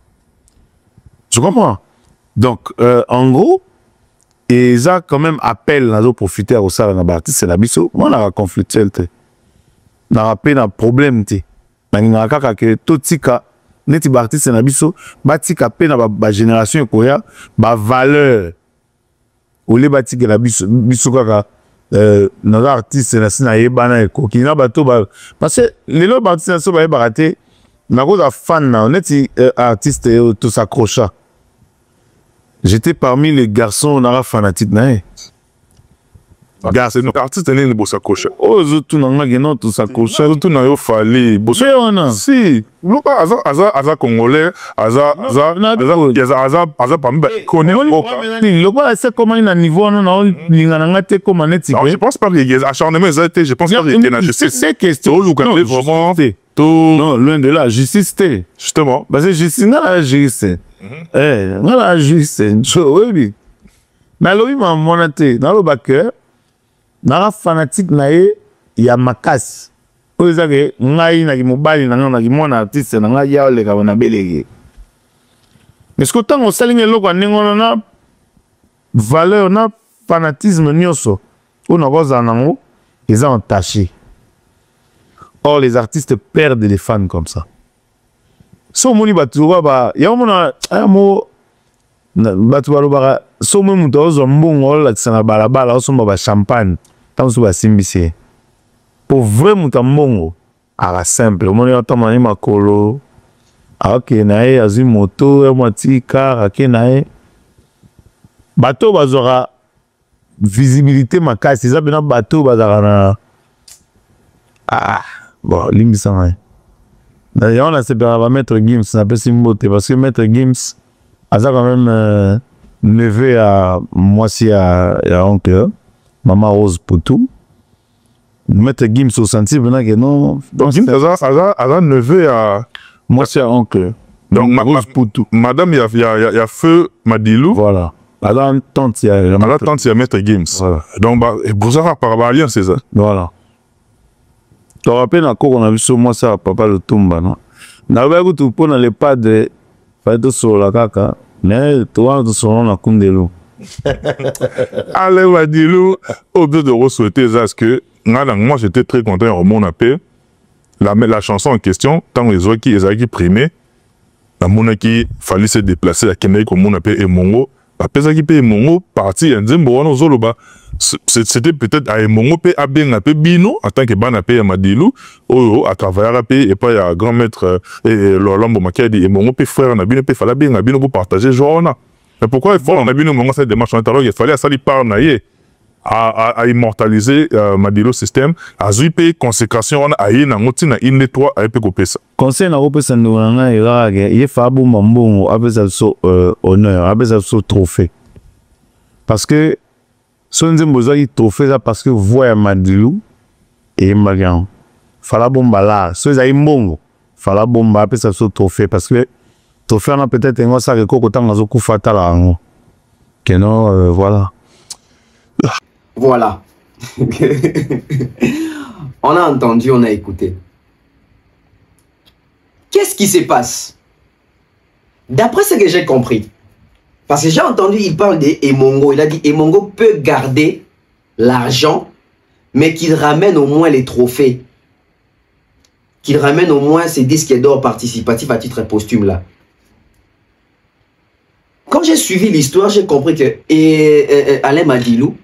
Tu comprends? Donc, en gros, ils ont quand même appel à profiter au salaire na artiste, c'est la biso, on a conflit, on a rappelé un problème, on a que tout tika, neti artiste na biso batika pe na ba génération koya ba valeur ole batika la biso kaka na artiste na sina yebana ko kina bato ba parce que les autres artistes na so ba baraté na cause de fan na neti artiste tout s'accrocha. J'étais parmi les garçons na fanatique na Gars, c'est notre artiste né pour sa coche. Oh, tout n'a pas non tout ça coche. Tout n'a pas fallu. Si, non pas aza congolais, aza parmi connaît le quoi c'est comment il a niveau non l'inganaté comment net. Je pense pas qu'il y a acharnement je pense pas qu'il y a c'est question vraiment non loin de là justice justement parce que justice la justice la justice oui mais lui m'a monaté dans le bac na fanatique na ye ya makasi oyo eza ke ngai na mobali na ngai na mwana artiste na ngai ya oleka na belege mais que tant osalinga eloko ndenge na valeur na fanatisme nyonso oyo nakozala nango eza entaché. Or les artistes perdent des fans comme ça. So moni batu ba ya mona mo batu ba so mo muto ozo mbongo la tsana balabala oso ba champagne tant so ba simbisi. Pour vrai muta mbongo ala simple moni otomani makolo ok nae azu moto e moti car ok nae bato bazora visibilité makasi za bena bato bazara na bon limbisa ngai d'ailleurs on a séparé va mettre Gims ça peut s'imboter parce que Maître Gims a ça quand même neveu à moi si à oncle maman Rose Poutou Maître Gims au senti venant que non donc Gims a neveu à moi si à oncle donc Rose Poutou madame il y a feu Madilou voilà madame tante il y a Maître Gims voilà. Donc et pour ça par alliance c'est ça voilà. Tu te rappelles quand on a vu sur moi ça papa le Tumba non na ba ko tu pona le padre fa to sur la kaka mais toi tu sur na kundelo allez Madilou au lieu de souhaiter ça que moi j'étais très content au mon appel la chanson en question tant les autres qui primé la monaki fallait se déplacer à Kenya comme on appelle Emongo après ça qui paye Emongo parti en Zimbo on zoloba c'était peut-être à Emongo pe aben un peu bino en tant que ban paye Madilou à travailler à payer et pas à grand maître et l'homme makia dit Emongo pe frère na bino pe fallait bien bino pour partager journée mais pourquoi il faut on a bino Emongo cette démarche en interroge il fallait ça lui par naie à immortaliser Madilo système à zuiper consécration à y n'angoti na inetwa à épée couper ça conseil na opesa ndona ira il fa bu mbongo abeza so honneur abeza so trophée parce que son nzemboza yi trophée ça parce que voya Madilou et Marian fala bomba là so za mbongo fala bomba apesa so trophée parce que trophée on a peut-être un ça que kokotanga zo kufa la ngo que non voilà. Voilà. On a entendu, on a écouté. Qu'est-ce qui se passe? D'après ce que j'ai compris, parce que j'ai entendu, il parle d'Emongo. Il a dit Emongo peut garder l'argent, mais qu'il ramène au moins les trophées. Qu'il ramène au moins ces disques d'or participatifs à titre posthume là. Quand j'ai suivi l'histoire, j'ai compris que Alain Madilou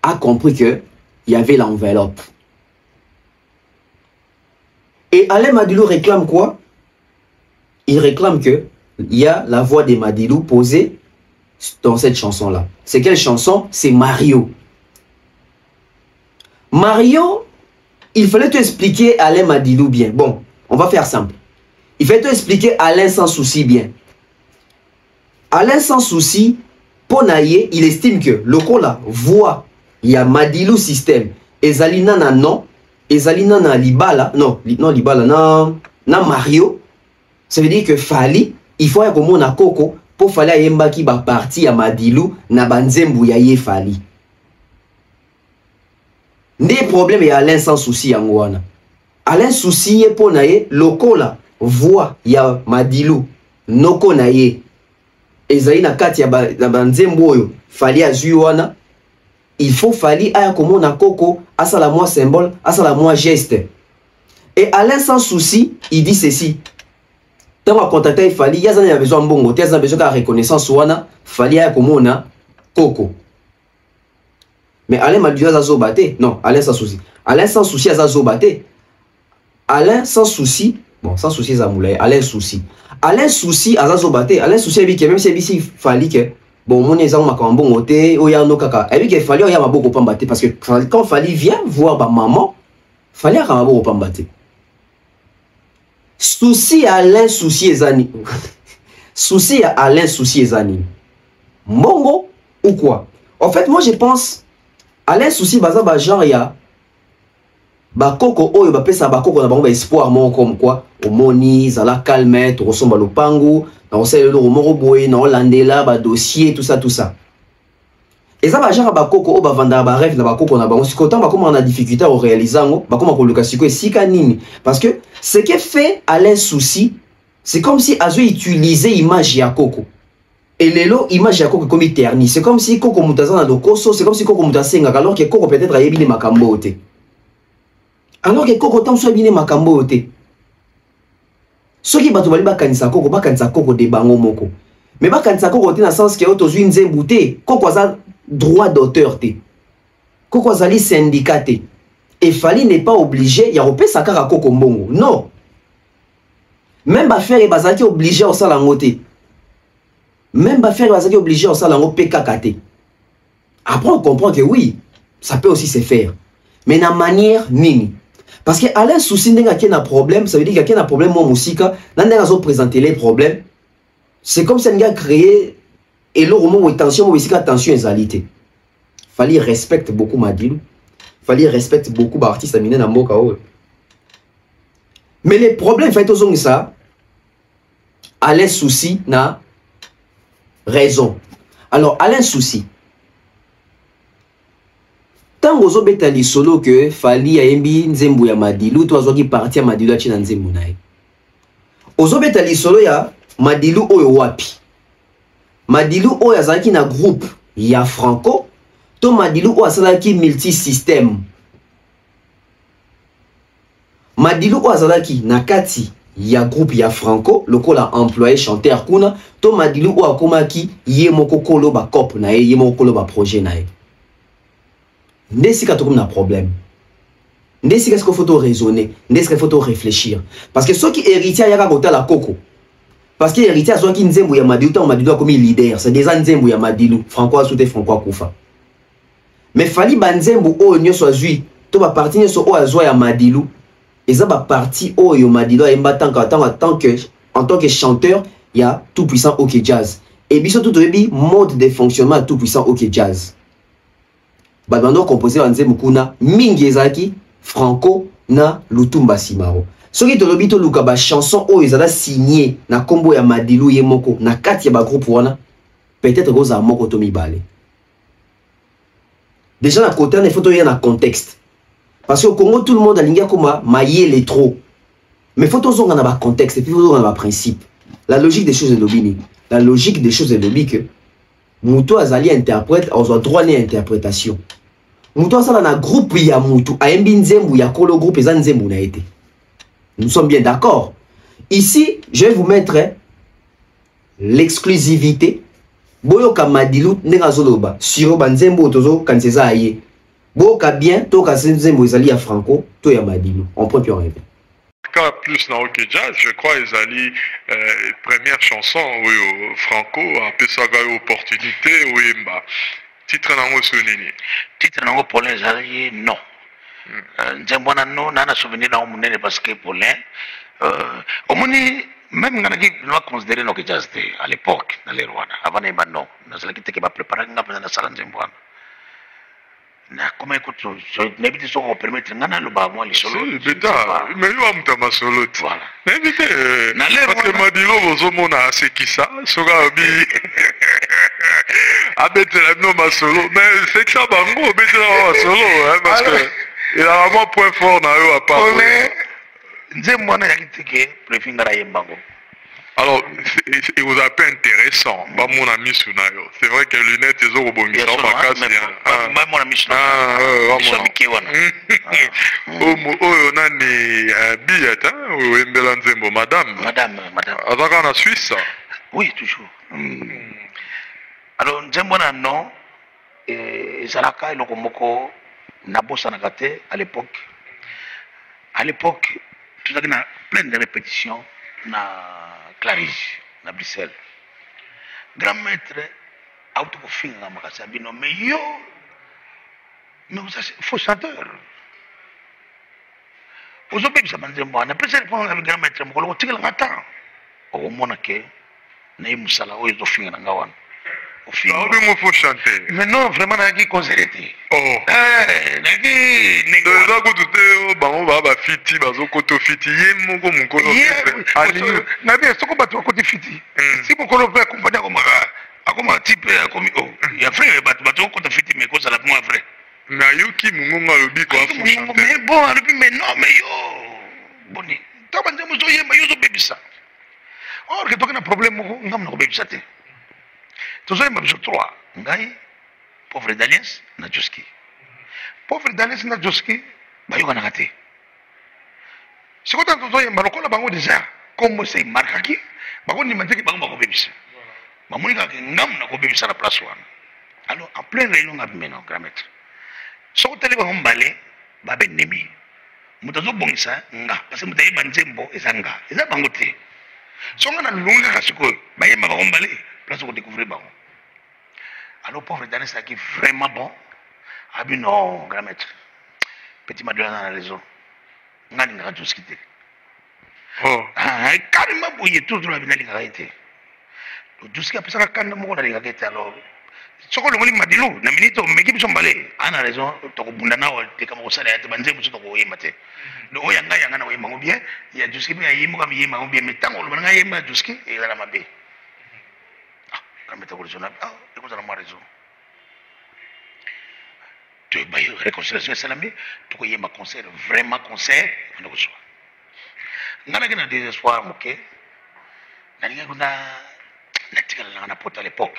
a compris qu'il y avait l'enveloppe. Et Alain Madilou réclame quoi? Il réclame qu'il y a la voix de Madilou posée dans cette chanson-là. C'est quelle chanson? C'est Mario. Mario, il fallait te expliquer Alain Madilou bien. Bon, on va faire simple. Il fallait te expliquer Alain sans souci bien. Alain sans souci, Ponaye, il estime que le là voix il y a Madilou système et Zalina na non et Zalina na Libala non Libala na Mario, ça veut dire que Fali il faut que mon na Koko pour Fali ayemba qui ba parti à Madilou na banzembu ya ye Fali des problèmes et Alain sans souci angwana Alain souci pour naye lokola voix ya Madilou noko naye et Zalina kati ya banzembu oyo Fali azuwana. Il faut Fali aya comme on a Coco, à ça la moi symbole, à ça la moi geste. Et Alain sans souci, il dit ceci. Tant qu'on contacter Fali, il y a besoin de bon, il y a besoin de reconnaissance wana, Fali aya comme on a Coco. Mais Alain m'a dit à Zobate, non, Alain sans souci. Alain sans souci à Zobate. Alain sans souci, bon, sans souci à Moulay, Alain souci. Alain souci à Zobate, Alain souci même si Fali que bon mon ezango makambo ngote oya no kaka et puis qu'il fallait oya maboko pambaté parce que quand fallait vient voir ba maman fallait à maboko pambaté souci à l'insouci ezani souci à Alain souci ezani mongo ou quoi en fait moi je pense Alain souci baza ba genre ya ba koko oyo ba pesa ba koko na bango ba espoir mon comme quoi au moni zala calme to resomba lopango na osele lo moko boye na olandela ba dossier tout ça et ça ba genre ba koko o ba vanda ba rêve na ba koko na bango si content ba comment on a difficulté au réalisango ba comment ko luka siko esika nini parce que ce qui fait Alain souci c'est comme si azo utiliser image ya koko et lelo image ya koko comme terni c'est comme si koko mutaza na dokoso c'est comme si koko mutasenga alors que koko peut-être ayebi les makambo te alors que koko tant soit bien makambo te soki bato bali bakanisa koko de bango moko mais bakanisa koko te na sens que autozwi nzembu te koko aza droit d'auteur te koko azali syndicat te et Fally n'est pas obligé ya kopesa kaka koko mbongo non même bafere bazaki obligé au salango te même bafere bazaki obligé au salango pe kaka te après on comprend que oui ça peut aussi se faire mais na manière nini parce que Alain souci n'enga qui a problème ça veut dire qu'il y a un problème moi musique n'enga zo présenter les problèmes c'est comme ça n'enga créé et le moment où tension musique attention ezalité Fally respecte beaucoup Madilu Fally respecte beaucoup l'artiste aminé na mboka o mais les problèmes fait aux ça Alain souci na raison alors Alain souci tant aux obétali solo que Fally a embi nzembo ya Madilu to azoki parti ya Madilu achina nzembo nae aux obétali solo ya Madilu oyo wapi Madilu oyo azalaki na groupe ya Franco to Madilu oyo azalaki multi-système Madilu oyo azalaki na kati ya groupe ya Franco lokola employé chanteur kuna to Madilu oyo akomaki ye moko kolo ba cop na ye moko kolo ba projet na ye Ndesika tokom na problème. Ndesika est-ce qu'il faut raisonner, ndesika il faut réfléchir parce que ceux qui héritiers yaka kota la koko parce que héritier soit qui nzembo ya Madilu ta Madilu comme leader c'est déjà nzembo ya Madilu Franco asute Franco kufa mais Fally banzembo o nyoso azui to ba parti nyoso o azwa ya Madilu eza ba parti o yo Madilu emba en tant que chanteur il y a tout puissant OK Jazz et biso tout oyebi mode de fonctionnement tout puissant OK Jazz Badbando composé en nzembo kuna mingi ezaki Franco na Lutumba Simaro soki tolobi to luka ba chanson o ezala signé na kombo ya Madilu ye moko na kati ya ba groupe wana peut-être goza moko to mibale déjà na côté na photo ya na contexte parce qu'au Congo tout le monde alingia koma mailler les trop mais photo zonga na ba contexte et puis photo na ba principe la logique des choses est lobini la logique des choses est lobi que Muto azali interprète on a droit à l'interprétation Muto azala na groupe ya Mutu a embi nzembu ya kolo groupe eza nzembu na été nous sommes bien d'accord ici je vais vous mettre l'exclusivité boyoka Madilu ndenga zoloba sur banzembo tozo kanseza aye boyoka bien to ka nzembo ezali ya Franco to ya Madilu on prend puis on revient plus na OK Jazz, je crois ezali première chanson où Franco a pesaka opportunité oyemba titre nango sonini titre nango Paulin ezali non nzembo na non na souvenir na munene parce que Paulin omoni même ngana ki no considérer no OK Jazz à l'époque dans les Rwanda avant ba non na zala ki te ke ba préparer ngapa na sala nzembo na comment écoute je n'habite sur on permettre ngana lo ba moi les solo beta mais yo amta ma solo voilà n'habite na l'air parce que Madilo bozomona asekisa soka bi abetela no ma solo mais c'est que ça bango betela ma solo parce que il a vraiment point fort na yo à part nzembo na yakitike prefingara yembango. Alors, il vous a pas intéressant, pas mon ami Sunayo. C'est vrai que les lunettes, ils ont rebongi dans ma casse. Pas mon ami Sunayo. On a un billet, ou madame. Madame. Azaka en Suisse. Oui, toujours. Alors, Nzembo na non, Zalaka et Lokomoko, Nabosa Nagate à l'époque. À l'époque, tout à l'heure, plein de répétitions. Na Clarige, na Bruxelles. Grand maître auto kofinga makasi bino mais yo mais vous êtes faux chanteur vous avez besoin de moi na pesa pour un grand maître mo ko tigala ngata o mona ke na imusala o zo finga ngawana o finga on veut faux chanter mais non vraiment na ki concerté na ki nego za ko tuté bango ba fiti bazo koto fiti yemo ko mukolo ali na bien soko batu ko fiti si mo ko lo pe compagnie ko maka akoma type akomi ya frère batu ko fiti mais ko sala pour moi frère na yuki mungonga lobi ko afu chanter mais bon alors mais non mais yo boni to bande mo zo yema yo zo bebisa or que toka na problème mo ngam na ko bebisa te to zo yema biso 3 ngai pauvre d'alliance na Joski pauvre d'alliance na Joski ba yo kana te siko tanto zo yema lokola bango déjà comme c'est marquaki bango ni manteki bango ba ko bebisa ba monika ngam na ko bebisa na place wana alors en plein réunion ngabimeno grand maître soko tele ba mbale ba benemi mutazo bongisa nga parce que mutaye banzembo ezanga eza bango te songa na lunga kasiko ba yema ba mbale place ko découvrir bango alors pauvre Danis qui vraiment bon abino grand maître petit Madonna na raison ngani nga Joski te carrément boye toujours abina linga été Joski a pesaka kanda moko na linga kete alors soko longoli madilu na minito meki biso mbale ana raison to ko bunda nawo te kama ko sala ya te banze biso to ko yema te do oyanga yanga na oyema bien ya Joski be yima ko yema bien metango lo banga yema Joski e la mabe kameta ko zona e ko zona ma raison to ba yo réconciliation salami to ko yema concert vraiment concert on ko so ngana kena désespoir moke na linga kuna na tikala na porte à l'époque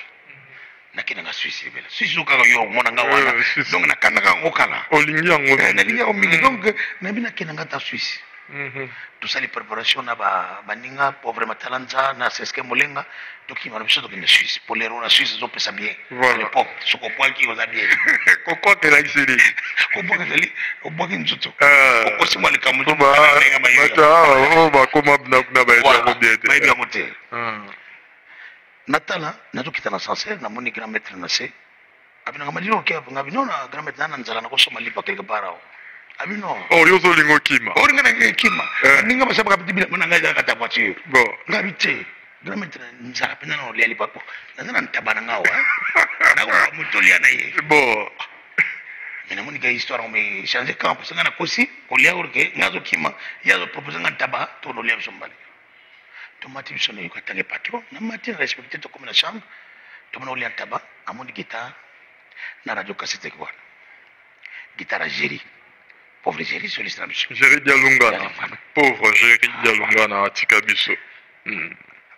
nakina nga Suisse bela Suisse ukaka yo mona nga wana donc nakanda ka ngokala olingi yango na lingi yango mingi donc na bina kina nga ta Suisse tout ça les préparations na ba ninga pauvre matalanza na seske molenga to ki mara biso to kina Suisse pour les rona Suisse zo pesa bien à l'époque soko poil ki oza bien kokwa ke la isili kokwa ke li oboki nzuto kokwa simwa le kamuto ba ba koma na ba ya bien ba bien moté natala nazokita na sincère na moni grand maître na se abina ngamadilo ke ngabino na grand maître na nzala na ko soma lipa quelque part awo abino yo zo lingo kima oringa na kima ninga basaba kapiti bila mona ngaja kata voiture bon ngabite grand maître nzala pena no liali papo nazana ntabana ngawa na ko mutolia na ye bon mena moni ga histoire me changer camp parce que na kosi ko lia urke ngazo kima yazo proposer ngantaba to no lia bisombali tomati biso ne katale patron na mati respecté to comme la chambre to mona oli antaba amoni guitare na radio cassette kwa guitare Géry pauvre Géry soliste na biso Géry Dialungana pauvre Géry Dialungana atika biso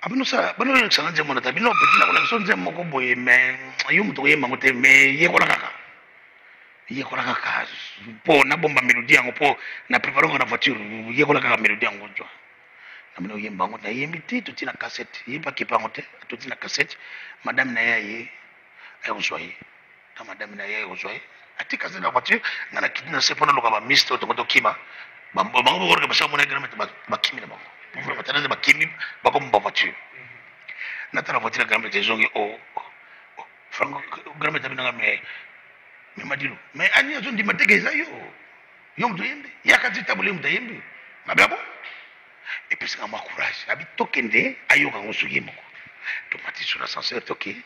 abino sa bano le sanga nzemo na tabino petit na kola so nzemo ko boye mais yo muto ye mangote mais ye kola kaka po na bomba mélodie yango po na préparer na voiture ye kola kaka mélodie yango jo amino yemba ngote yemiti tutina cassette yeba kipangote tutina cassette madame na yaye ayozwaye ta madame na yaye ayozwaye ati cassette na voiture ngana kitina sepona loka ba mister to kima bango borga basa mona grand ba kimi na bango pour batana ba kimi ba ko mba voiture na ta voiture grand maître zongi frango grand maître binanga me madilu mais anya zo ndi mategeza yo mto yembe yakati tabule mto yembe mababo et puis c'est un courage abi tokende ayoka ngosu yemoko to mati sur l'ascenseur toké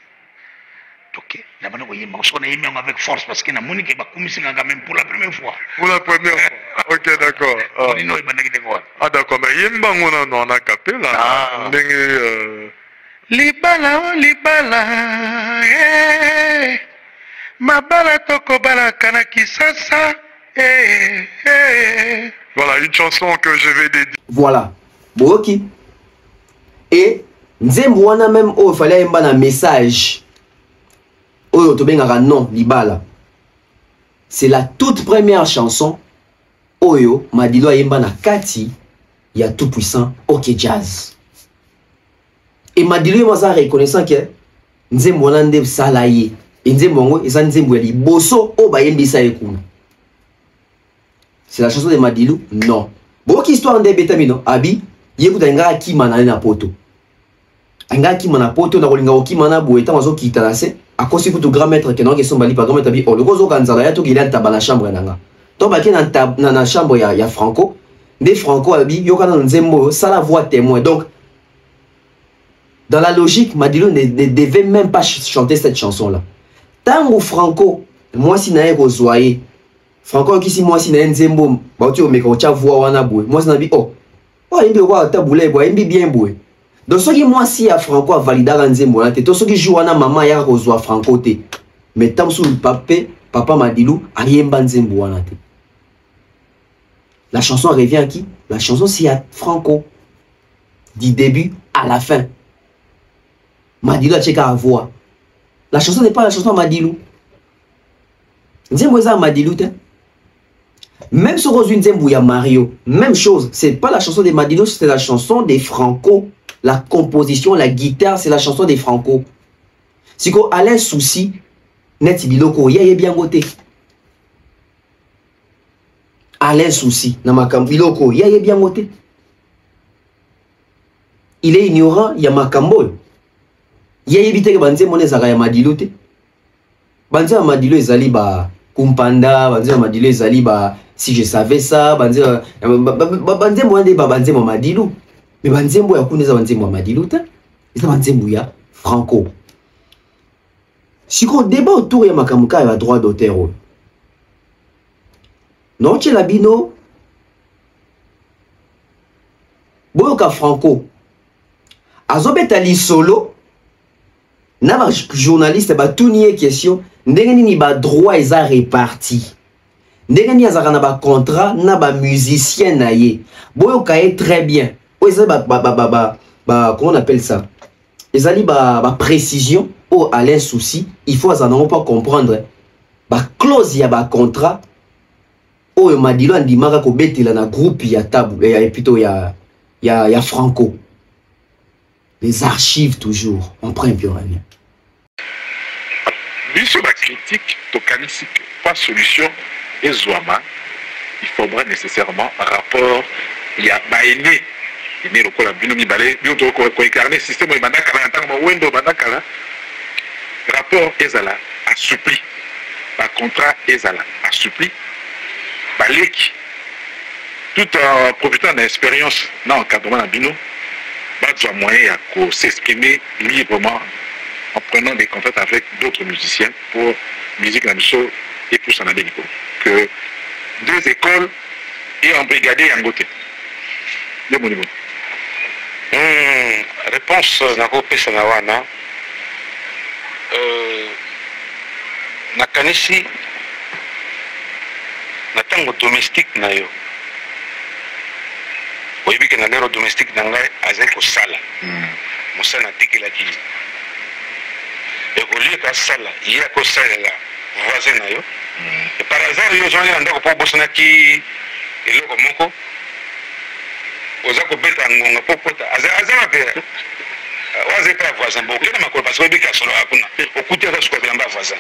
na bana ko yemba so na yemba avec force parce que na monique ba kumisinga quand même pour la première fois ok d'accord on ino ibana kite quoi d'accord mais yemba ngona no na capella ndenge libala mabala toko bala kana kisasa voilà une chanson que je vais dédier voilà boki et nzembo wana même il fallait un message oyo tobengaka non libala c'est la toute première chanson oyo Madilo ayemba na kati ya tout puissant OK Jazz et Madilo yemaza reconnaissant que nzembo wana nde sala ye et nzembo ngo eza nzembo ya liboso o bayembisa ye kuna c'est la chanson de Madilo non boki histoire nde betamino abi yekuta nga akima na poto anga akima na poto na kolinga okima na boeta mazo kita na se à cause de tout grand maître qui n'a pas son bali par grand maître oh le gros organisateur ya tout il est dans la chambre nanga donc bah qui dans la chambre il y a Franco des Franco abi yo kana nzembo ça la voix témoin donc dans la logique Madilu ne devait même pas chanter cette chanson là tant où Franco moi si nae kozoyer Franco qui si moi si nae nzembo ba tu o meka cha voix wana boy moi si na bi oh il quoi taboulé boy il bien boy donc ce qui moi si à Franco a validé la nzembo là te ce qui joue wana maman ya kozoa Franco te mais tant sous le papa Madilu a yemba nzembo wana te. La chanson revient à qui? La chanson c'est à Franco du début à la fin. Madilu a checké à voix. La chanson n'est pas la chanson à Madilu. Nzembo ça Madilu te. Même sur Rose Nzembo il y a Mario. Même chose. C'est pas la chanson de Madilu, c'est la chanson des Franco. La composition, la guitare, c'est la chanson des Franco. Si qu'on a un souci, net biloko, il y a bien voté. A un souci, dans ma biloko, il y a bien voté. Il est ignorant, il y a ma cambo. Il y a évité que Banze Mone Zagaya Madilu te. Banze Madilu ezali ba kumpanda, Banze Madilu ezali ba si je savais ça, Banze Mone ba Banze Madilu. Mais Banze Mbo ya kuneza Banze Madilu te. C'est Banze Mbo ya Franco. Si qu'on débat autour ya makamuka ya droit d'auteur. Non tu labino. Boyoka Franco. Azobeta li solo. Na ba journaliste ba tout nier question ndenge nini ba droit eza réparti ndenge nini azaka na ba contrat na ba musicien na ye boyo kaye très bien o eza comment on appelle ça ezali ba précision o à l'ain souci il faut azana pas comprendre ba clause ya ba contrat o Madilu andimaka ko betela na groupe ya tabu et plutôt ya Franco. Les archives toujours, on prend plus rien. Sur la critique, pas solution et Zouama, il faudra nécessairement un rapport. Il y a Baéné, il y a le binomi balé, il y a le système de rapport Ezala assoupli, par contrat Ezala assoupli, Balek, tout en profitant de l'expérience dans l'encadrement de Bino. Il y a moyen de s'exprimer librement en prenant des contacts avec d'autres musiciens pour musique Namiso et pour Sanabénico. Que deux écoles et embrigadé en côté. Réponse Nako Pesanawana. Nakanisi Natango domestique Nayo. Oui, que dans l'aéro domestique, dans l'air, au sala. Moussa n'a dit qu'il a dit. Et au lieu qu'à sala, il y a qu'au sala là, voisin. Et par hasard, il y a des gens qui ont besoin qui est là comme moi. Aux gens qui ont besoin de moi, pour porter. Azar, Oazé pas voisin. Bon, quel est ma parce que le bica solo a puna. Au côté de ce qu'on vient de voisin.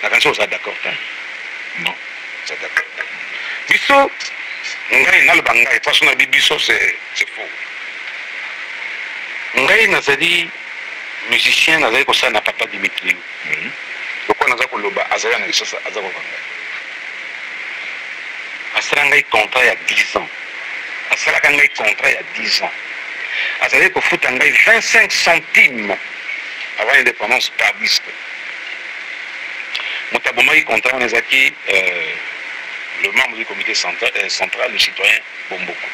La canson, ça d'accord. Non, ça d'accord. Biso. Ngai na lubanga façon na bibiso c'est faux. Ngai na zadi musicien na zadi ko sana papa Dimitri. Pourquoi na za ko loba azaya na kisasa azako banga. Asala ngai contrat il y a 10 ans. Asala ngai contrat il y a 10 ans. Azali ko futa ngai 25 centimes avant l'indépendance pabiste. Mutabomai contrat na zaki le membre du comité central, le citoyen Bomboko.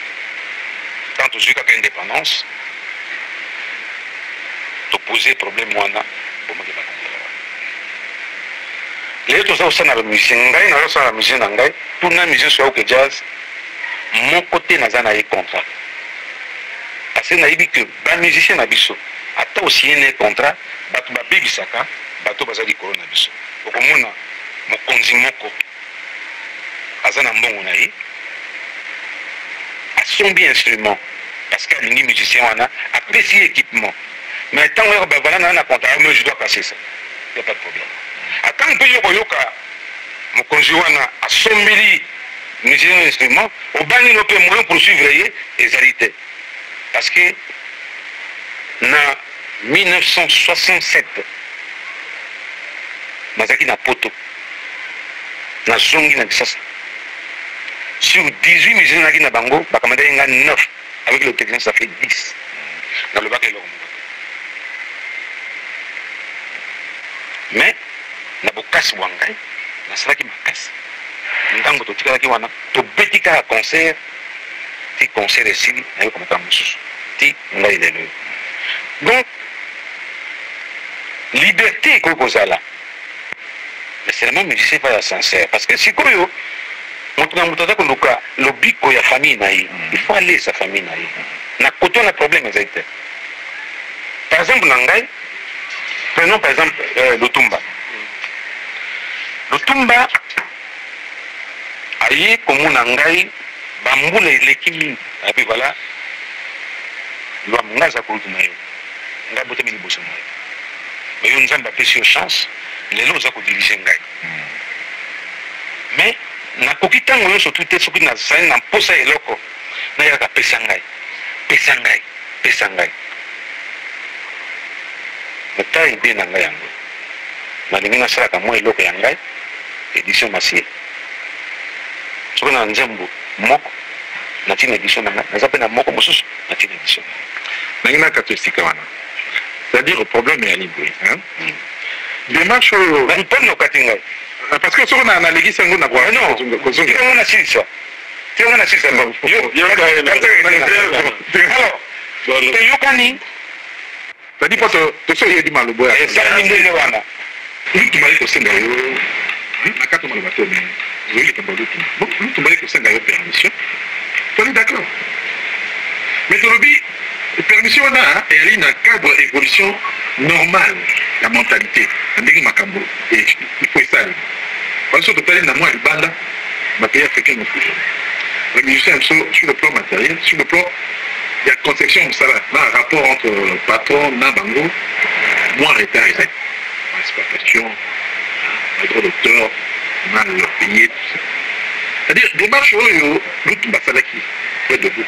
Quant aux yeux qu'à l'indépendance, tu posais problème moi là, pour moi qui va comprendre. Les autres aussi na musicien ngai, na ça la musicien ngai, pour na musicien soit que jazz, mon côté na za na y contrat. Parce que na ibi que ba musicien na biso, ata aussi un contrat, ba tu ba bibisaka, ba to bazali corona biso. Okomona mo konzi moko Azana Mbongo naï a son bien instrument parce qu'un musicien a apprécié équipement. Mais tant que voilà na contrat, mais je dois passer ça. Il n'y a pas de problème. À tant que yoka mon conjoint a son musicien instrument, au bani no peut moyen poursuivre les alités. Parce que en 1967 nazaki na poto nazongi na Kisasa. Sur 18 musiciens naki na bango bakamandaki nga 9 avec le technicien ça fait 10 nalobaka eloko moko mais na bokasi bwa ngai nasalaki makasi ntango totikalaki wana tobeti kaka concert ti concert esili nayoka makambo mosusu ti ngai lelo donc liberté ekoki kozala mais c'est vraiment musicien pas ya sincère parce que sikoyo moto na moto aza koluka lobiko ya famille na ye il faut aller sa famille na ye na kote na problème ezali te par exemple na ngai prenons par exemple Lutumba aye komona ngai bambula eleki mingi api voilà lwamu ngai aza kolutu na yo ngai botami liboso na yo mais yo nzambe apesi yo chance lelo oza kodirige ngai mais nakoki ntango nyonso tu te soki nazali na mposa eloko nayaka pesa ngai nata ide na ngai yango nalingi nasalaka mwa eloko ya ngai édition masie soki na nzembo moko natina édition na ngai naza mpe na moko mosusu natina édition nangi nakato esika wana c'est-à-dire problème ya libwe démarche oyo mponi okati ngai parce que soki nalekisi yango na kozonga nasilisa teyokani c'est-à-dire po toso oyedi malobo ya esalami ndenge wana lutumbali kosenga yo nakati maloba te mais ozoyi likambo lutumbali kosenga yo permission toli d'accord mais tolobi permission wana eyali na cadre évolution normale ya mentalité ndenge makambo il faut esali parce que totali na mwa libanda bapays africains mosusu les musiciens sur le plan matériel sur le plan il y a conception mosala na rapport entre patron na bango moins retard ezali exploitation le droit d'auteur na leur payer tout ça c'est-à-dire démarche oyo lutumba asalaki près de vous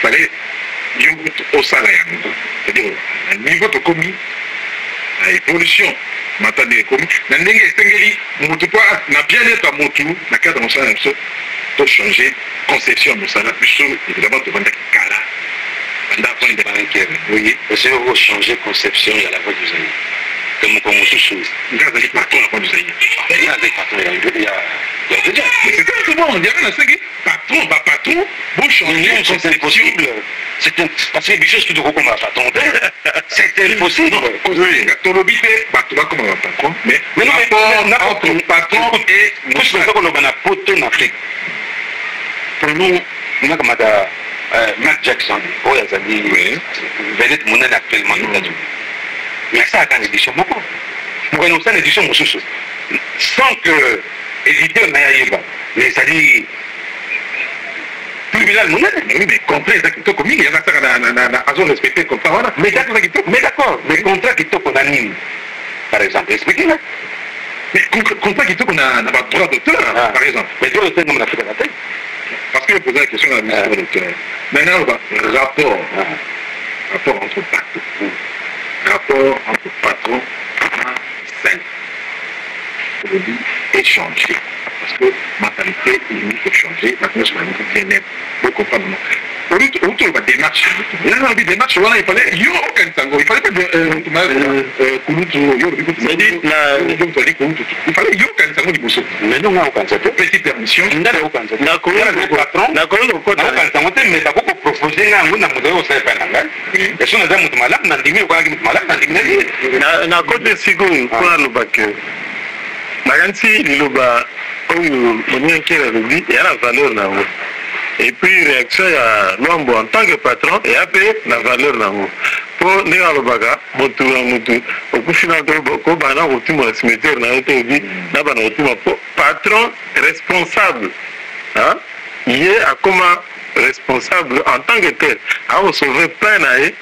fallait yo osala yango c'est-à-dire na niveau tokomi na évolution matande ekomi na ndenge esengeli motu mpo na bien-être ya motu na cadre ya mosala na biso to changer conception ya mosala biso évidemment tovandaki kala banda avant indépendance oui essayer de changer conception ya la voix du Zaïre que moko mosusu nga azali patron la voix du Zaïre il y a des patrons c'est bon on dirait na sengi patron ba patron bon changer c'est impossible parce que les choses qui te recommandent à patron c'est impossible tolobi te bato bakoma ba patron mais entre patron et mosala koloba na poto na Afrique pour nous nakamata Mark Jackson oyo azali vedette monene actuellement aux États-Unis mais asalaka na édition moko mokani osala édition mosusu sans que éditeur na ye ayeba mais ezali tribunal monene mais contrat eza kitoko mingi azasaka na azo respecté contrat wana mais d'accord mais contrat kitoko na nini par exemple expliquez là mais contrat kitoko na badroit d'auteur par exemple mais droit d'auteur ngama nafikaka te parce que je posais la question à la ministre de l'auteur. Maintenant, rapport entre patron. Rapport entre patron et scène. On dit échanger. Parce que mentalité, il faut changer. Maintenant, je vais vous bien-être. Vous comprenez. Au lieu de démarche, il fallait il fallait mais non, petite permission. Et puis réaction à Luambo en tant que patron et après la valeur nango pour ne alobaga motu au coup final ko bana ko timo cimetière na été dit na bana timo patron responsable hein il est à comment responsable en tant que tel à sauver plein nae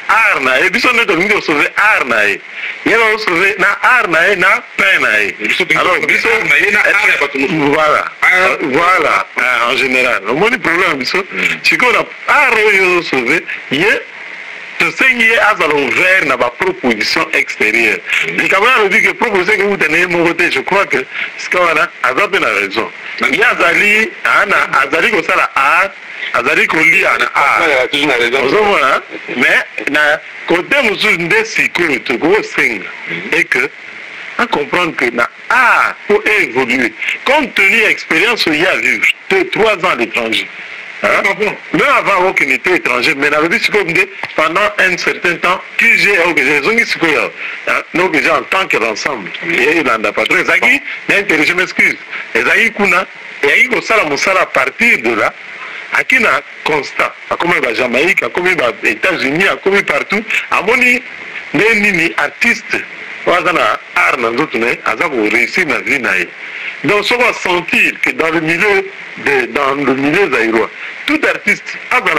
arna et biso ne to sauver arna et il va sauver na arna et na plein nae alors biso na voilà voilà en général le problème biso c'est qu'on a arro sauver il tosengi ye azala ouvert na baproposition extérieure likambo wana alobi ke proposition ke kuta na ye moko te je crois que sika wana aza mpe na raison ye azali kosala art azali kolia na art ozomona mais na kote mosusu nde sikoyo tokosenga et que à comprendre que na art pour évoluer compte tenu expérience il y a vivre 3 ans à l'étranger. Même avant aucun était étranger, mais pendant un certain temps, que j'ai en tant qu'ensemble, et dans la patrouille, je m'excuse, à partir de là, à qui n'a constant, à comme la Jamaïque, à comme les États-Unis, à comme partout, à mon ni artiste, art dans d'autres, à réussir dans la vie. Donc, on va sentir que dans le milieu zaïrois, tout artiste a dans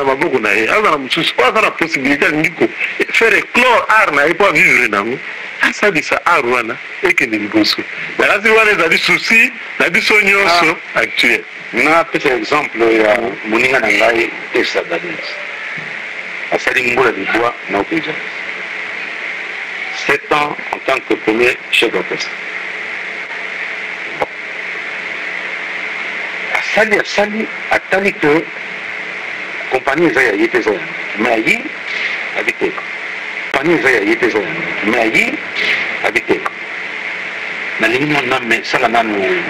la possibilité de faire éclore art pour vivre dans nous. Ça dit ça art et que nous bossons. Mais là, c'est des soucis, des soignants actuels. Nous avons un exemple, il y a Moninga Nangai et Sadanis. À Salimboula du Bois, Naokeja. 7 ans en tant que premier chef d'orchestre. Asali atali que compagnie Zaya était Zaya mais yi avec elle compagnie Zaya était Zaya mais yi avec elle na lingi na mais sala nanu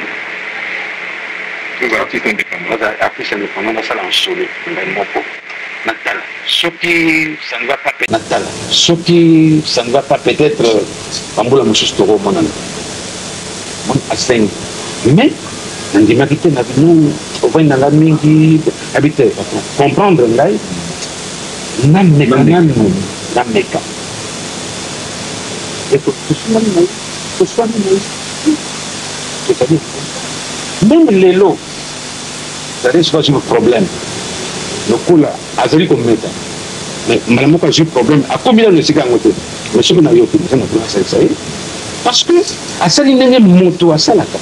les artistes indépendants na sala en solo moko Natal ce qui ça ne va pas Natal ce qui ça ne va pas peut-être Pamboula Moussous Toro monana mon aseng mais ndimaki te na bino ovai na mingi habite comprendre ngai na meka et que tout ça même les lots ça risque pas un problème le coup là azali comme meta mais malamo quand j'ai problème à combien de sika ngote mais ce qu'on a eu ça na ça parce que asali ndenge moto asalaka.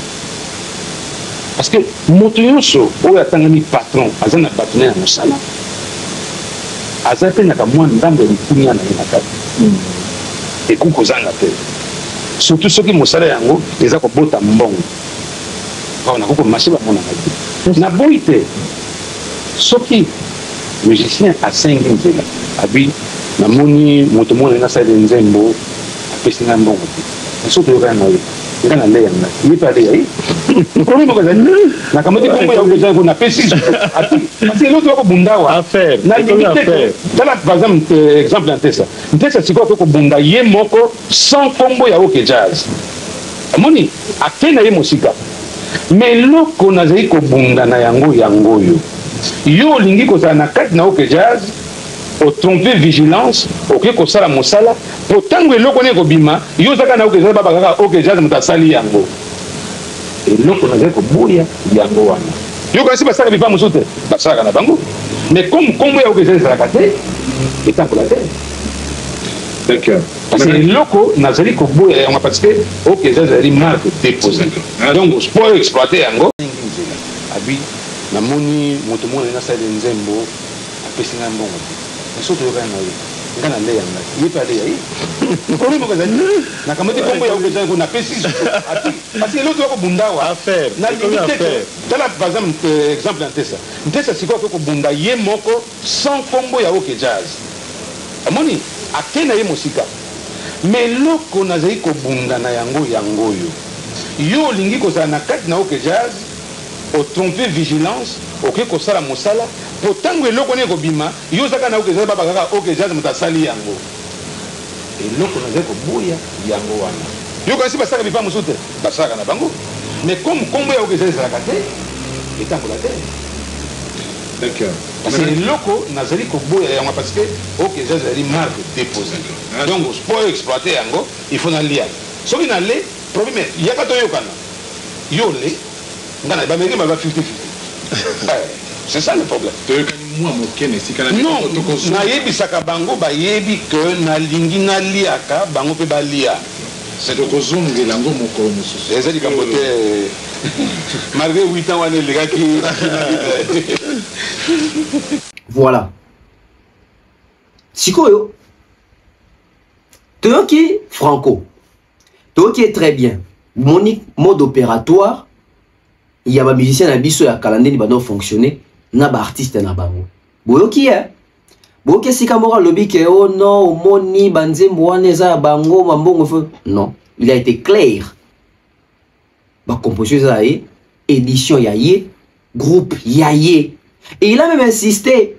Parce que Motoyoso, où est un patron, Azana Batner à Moussala, Azape n'a qu'à moins d'âme de l'Ipounia dans la et Koukozan la paix. Surtout ceux qui Moussala et Ango, les Akobota Mbong. On a beaucoup marché à mon avis. Na boité, ceux qui, musiciens à 5 000, Abi, Namoni, Motomo, et Nasa de Nzembo, à Pestina Mbong. Et surtout, il y a ngana leya na ni pale yi problème ko zani na kamati kombo ya kuja kuna pesi ati parce que l'autre ko bunda wa affaire na limite tala par exemple ntesa siko ko bunda ye moko sans kombo ya OK jazz amoni akena ye musika mais loko na zai ko bunda na yango yo lingi ko za na kati na OK jazz au tromper vigilance OK ko sala mosala potango eloko ne ko bima yo zaka na OK jazz baba kaka OK jazz mutasali yango eloko na zako buya yango wana yo kasi basaka bipa musote basaka na bango mais comme kombo ya OK jazz la kate etango la terre d'accord parce que eloko na zali ko buya yango parce que OK jazz ari marque déposée donc sport exploiter yango abi na moni moto mona na sala nzembo apesi na mbongo surtout le ngana le yanga yipale yi problème ko zani na kamati kombo ya ukeza ko na pesi ati parce que l'autre ko bunda wa affaire na limite tala par exemple ntesa siko ko bunda ye moko sans kombo ya OK jazz amoni akena ye musika mais loko na zai ko bunda na yango yo lingi ko za na kati na OK jazz au tromper vigilance OK ko sala mosala potango eloko ne ko bima yo zaka na OK jazz baba kaka OK jazz mutasali yango eloko na zeko buya yango wana yo kasi basaka bipa musute basaka na bango mais comme kombo ya OK jazz la kate etango la terre d'accord parce que eloko na zali ko buya yango parce que OK jazz ari marque déposée donc sport exploiter yango il faut na lia soki na le problème yaka to yokana yo le ngana ba meki ba 50-50 c'est ça le problème non na yebi saka bango ba yebi que na lingi na liaka bango pe ba lia c'est de kozonge lango moko mususu ezali kambote malgré 8 ans wane les gars qui voilà sikoyo Toyoki Franco. Toyoki est très bien. Monique, mode opératoire. Il y a des musiciens à biso ya calendrier qui va fonctionner. Na ba artiste na bango. Boyoki hein. Boyoki si kamora lobby ke oh non, moni banzembo waneza bango mambongo feu. Non, il a été clair. Ba composition ça est édition yaye, groupe yaye. Et il a même insisté.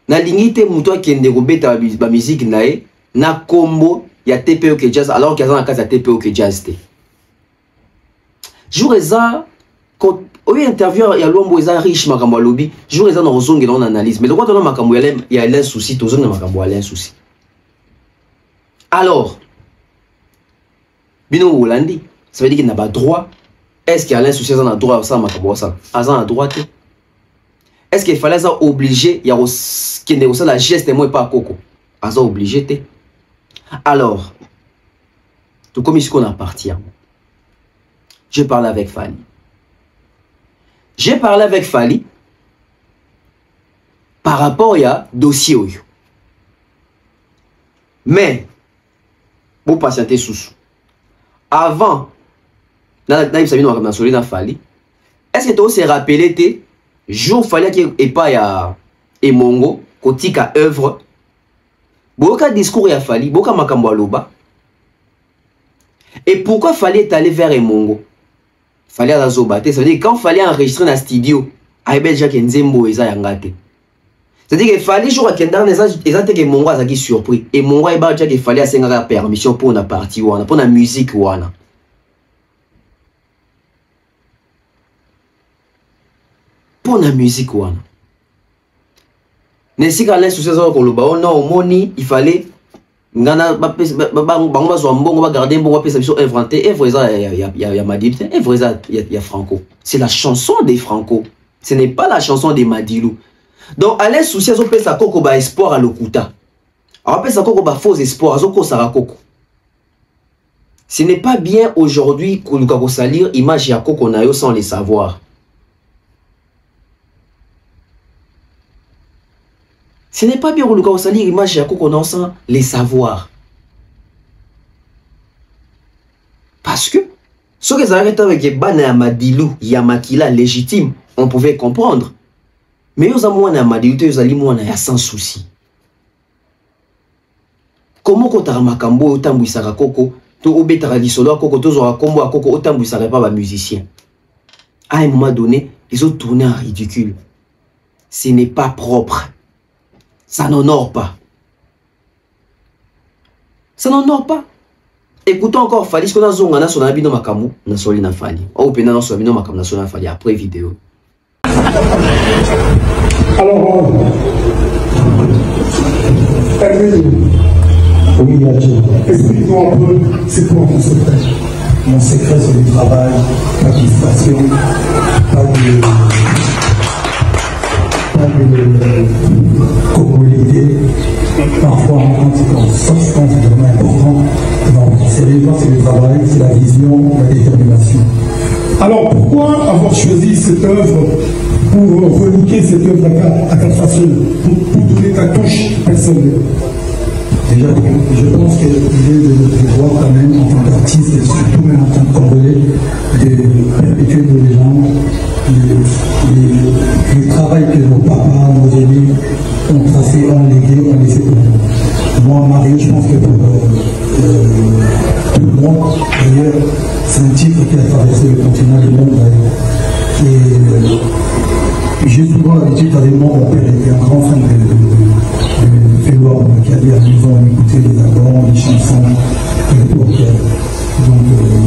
Na lingite muto kende ko beta ba musique nae na combo ya TPO que jazz alors qu'il y a dans casa TPO que jazz té. Jour eza quand au interview ya lombo eza riche makambo lobby, jour eza na ozonge na analyse mais le quoi makambo ya l'un souci tozonge makambo ya l'un souci. Alors bino Holandi, ça veut dire qu'il n'a pas droit. Est-ce qu'il y a l'un souci dans droit ça makambo ça? Azan a droit té. Est-ce qu'il fallait ça obligé, il y a qui n'est pas la geste et moi pas coco. Ça obligé té. Alors, tout comme ici qu'on appartient. Je parle avec Fally. J'ai parlé avec Fally par rapport à dossier. Mais, vous patientez sous. Avant, est-ce que tu as rappelé tes jour fallait qu'il n'y ait pas ya emongo kotika œuvre boka discours ya Fally boka makambo aloba et pourquoi fallait aller vers emongo fallait à zobate ça veut dire quand fallait enregistrer dans studio aibe déjà que nzembo eza yangate c'est à dire que fallait jour akenda ezate que mongo azaki surpris et mongo eba déjà que fallait asenga permission pour na partie wana pour na musique wana. Pour la musique wana nesi ka l'un souci ça ko loba oh non moni il fallait ngana ba bango zo mbongo ba garder mbongo pesa biso inventé œuvre ça ya Madilu œuvre ça ya Franco c'est la chanson des Franco ce n'est pas la chanson des Madilu donc à l'un souci ça pesa koko ba espoir à lokuta a pesa koko ba faux espoir zo ko sara koko ce n'est pas bien aujourd'hui ko luka ko salir image ya koko na yo sans les savoir. Ce n'est pas bien pour nous salir l'image de Koko sans les savoir. Parce que ce que ça arrête avec les bana Madilu, Yamakila légitime, on pouvait comprendre. Mais nous avons un Madilu, nous avons un sans souci. Comment quand tu as makambo autant buisara Koko, tu obétara disolo Koko, tu auras combo à Koko autant buisara pas un musicien. À un moment donné, ils ont tourné en ridicule. Ce n'est pas propre. Ça n'honore pas. Ça n'honore pas. Écoutons encore Fally, ce qu'on a zonga na son abino makamu, na soli na Fally. Ou pena na son abino makamu na soli na Fally après vidéo. Alors, oui, explique-nous un peu, c'est quoi ton secret? Mon secret, c'est le travail, pas de distraction, pas de communauté. Parfois, on rencontre ces conséquences, c'est vraiment important. C'est le travail, c'est la vision, la détermination. Alors, pourquoi avoir choisi cette œuvre pour relooker cette œuvre à quatre façons, pour donner ta touche personnelle? Déjà, je pense qu'il est de notre devoir quand même, en tant qu'artiste et surtout même en tant que Congolais, de perpétuer nos légendes, le travail que nos papas, nos aînés ont tracé, ont légué, ont laissé pour nous. Moi, Mario, je pense que pour tout le monde, d'ailleurs, c'est un titre qui a traversé le continent du monde d'ailleurs. Et j'ai souvent l'habitude avec moi, mon père était un grand fan de Féloir, qui a dit à nous on écoutait les albums, les chansons, donc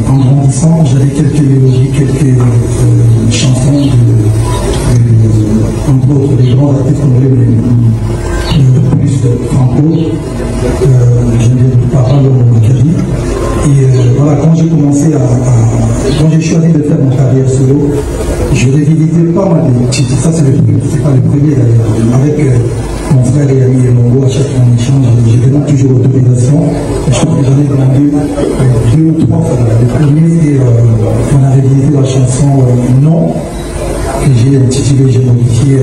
en grandissant, j'avais quelques mélodies, quelques chansons entre autres des grands artistes congolais, mais plus Franco, j'avais des paroles de Makari. Et voilà, quand j'ai commencé quand j'ai choisi de faire ma carrière solo, je révisais pas mal de titres. Ça, c'est pas le premier d'ailleurs. Avec mon frère et ami Mongo, à chaque fois on échange, j'ai vraiment toujours l'autorisation. Je crois que j'en ai demandé deux ou trois fois. Le premier, c'est on a révisé la chanson Non, que j'ai intitulée, j'ai modifié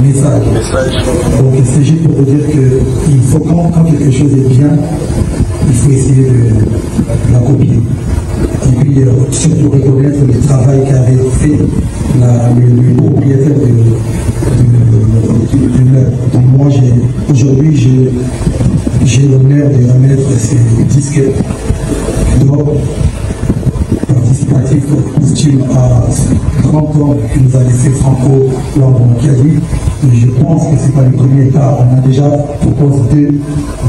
Message. Donc c'est juste pour vous dire qu'il faut quand quelque chose est bien, il faut essayer de la copier. Et puis surtout reconnaître le travail qu'avait fait le propriétaire de l'œuvre. Donc moi aujourd'hui j'ai l'honneur de remettre ces disques d'or participatif posthume à 30 ans que nous a laissé Franco lors de Macadi. Je pense que ce n'est pas le premier cas. On a déjà proposé 2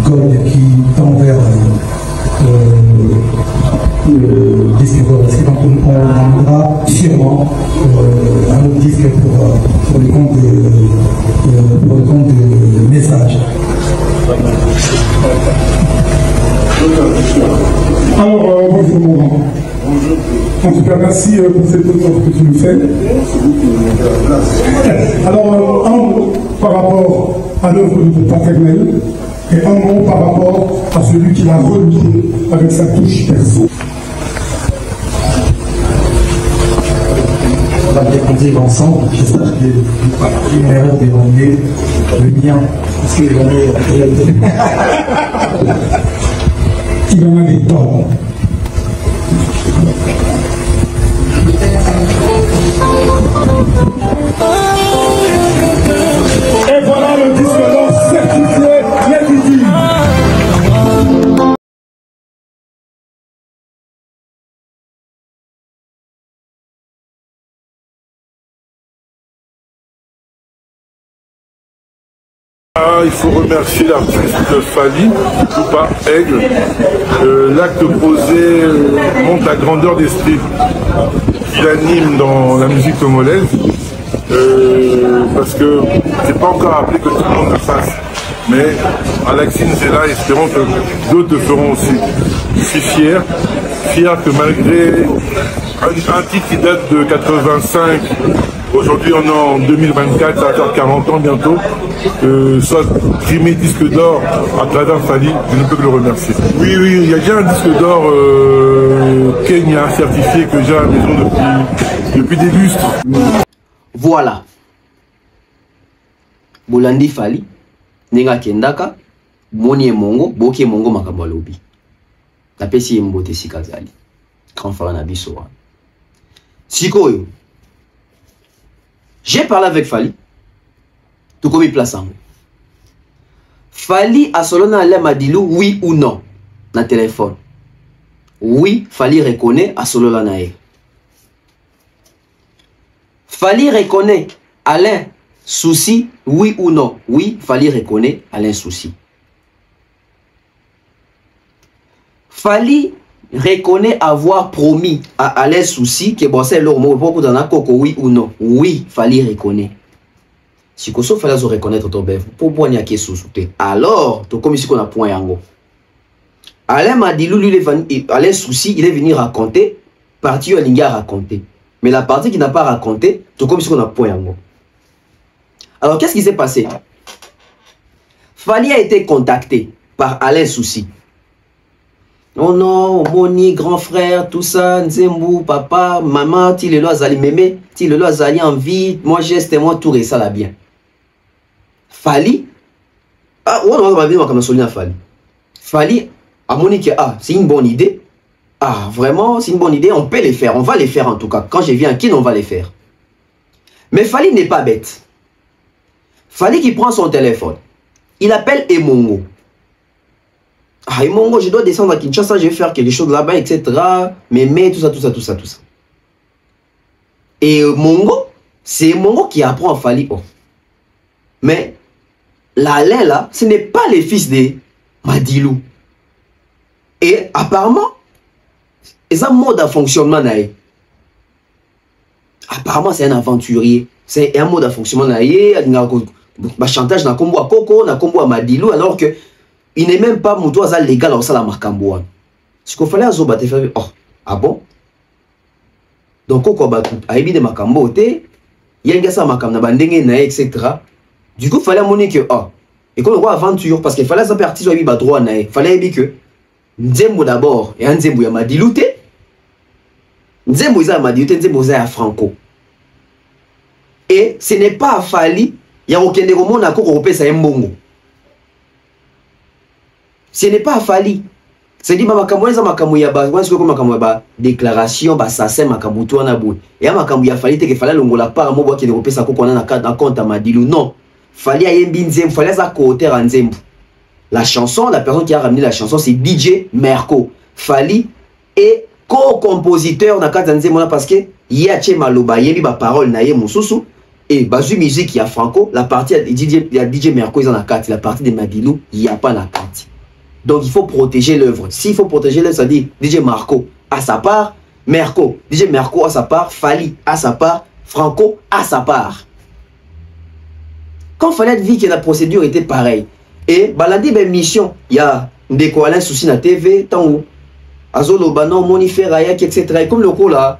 gold qui tendent vers le disque d'or. Donc on demandera sûrement un autre disque pour le compte de message. Alors, bonjour Laurent. En tout cas, merci pour cette autre que tu nous fais. Alors, un mot par rapport à l'œuvre de ton paternel et un mot par rapport à celui qui l'a relié avec sa touche perso. On va découvrir ensemble. J'espère que une erreur d'éloigner le mien. Parce qu'il en a des torts. Et voilà le disque d'or certifié Lady. Il faut remercier l'artiste Fali, Poupa Aigle. L'acte posé montre la grandeur d'esprit qu'il anime dans la musique congolaise. Parce que c'est pas encore appelé que tout le monde le fasse. Mais Alaxine c'est là, espérons que d'autres le feront aussi. Je suis fier que malgré un titre qui date de 85, aujourd'hui on est en 2024, ça va faire 40 ans bientôt, soit primé disque d'or à travers Fali, je ne peux que le remercier. Oui, il y a déjà un disque d'or Kenya certifié que j'ai à la maison depuis des lustres. Voilà. Bolandi Fali, Nenga Kendaka, Moni Mongo, Boki Mongo Makabalobi. Tapesi Mbote Sikazali. Grand frère Nabiso. Sikoyo. J'ai parlé avec Fali. Tout comme il place en haut. Fali a Solona Alem Madilou, oui ou non, dans le téléphone. Oui, Fali reconnaît à Solona Nae. Fali reconnaît Alain Souci, oui ou non. Oui, Fali reconnaît Alain Souci. Fali reconnaît avoir promis à Alain Souci que bon c'est l'homme beaucoup dans la coco, oui ou non. Oui, Fali reconnaît. Si vous fallait reconnaître ton bœuf, pour point n'y a qui sous-souté. Alors, tout comme ici qu'on a point yango. Alain Madilou, lui, Alain Souci, il est venu raconter, partie où il a raconté. Mais la partie qui n'a pas raconté, tout comme ici qu'on a point yango. Alors, qu'est-ce qui s'est passé? Fali a été contacté par Alain Souci. Oh non, Moni, grand frère, tout ça, Nzembu, papa, maman, ti le lo azali mémé, ti le lo azali en vie, moi geste, moi tout ça là bien. Fali, on va bien comme ça, Fali. Fali, à Moni que c'est une bonne idée. Ah, vraiment, c'est une bonne idée, on peut les faire, on va les faire en tout cas. Quand je viens à Kin, on va les faire. Mais Fali n'est pas bête. Fali qui prend son téléphone, il appelle Emongo. Ah, Emongo, je dois descendre à Kinshasa, je vais faire quelque chose là-bas, etc. Mais tout ça. Et Mongo, c'est Mongo qui apprend à Fali. Oh. Mais l'Alain là, ce n'est pas le fils de Madilou. Et apparemment, c'est un mode de fonctionnement. Apparemment, c'est un aventurier. C'est un mode de fonctionnement. Chantage na kombo à Coco, na kombo à Madilou, alors que il n'est même pas mon doigt légal au salam Makamboa. Ce qu'il fallait à Zoba te faire. Oh, ah bon? Donc, Coco Batou, a ébi de Makambo, il y a un gars à Makam, na bandenge, na etc. Du coup, il fallait monnaie que, oh, et comme on voit aventure, parce qu'il fallait ça partir sur le droit, il fallait ébi que Nzembo d'abord, et Nzembo ya Madilouté. Nzembo ya Madilouté, Nzembo ya Franco. Et ce n'est pas à Fali Il y a aucun monde à quoi ça mbongo. Ce n'est pas Fali. C'est dit makambo za makambo ya ba wasi ko makambo ba déclaration ba sase makambo to na bout. Et makambo ya Fali te ke fala longola par mo bo ki kopesa ko na compte Madilu. Non. Fali a yembi nzembo, Fali za côté nzembo. La chanson, la personne qui a ramené la chanson, c'est DJ Merco. Fali est co-compositeur dans kata nzembo parce que yache maloba yebi ba parole na ye mususu et bazu musique ya Franco, la partie de DJ Merco dans la carte, la partie de Madilu, il y a pas la carte. Donc il faut protéger l'œuvre. S'il faut protéger l'œuvre, ça dit DJ Marco à sa part, Merco, DJ Merco à sa part, Fali à sa part, Franco à sa part. Quand Fali a dit que la procédure était pareille, et baladi ben mission, il y a des Alain souci na TV, tant où Azolo Banon, Monifère, Ayak, etc. Et comme le coup là,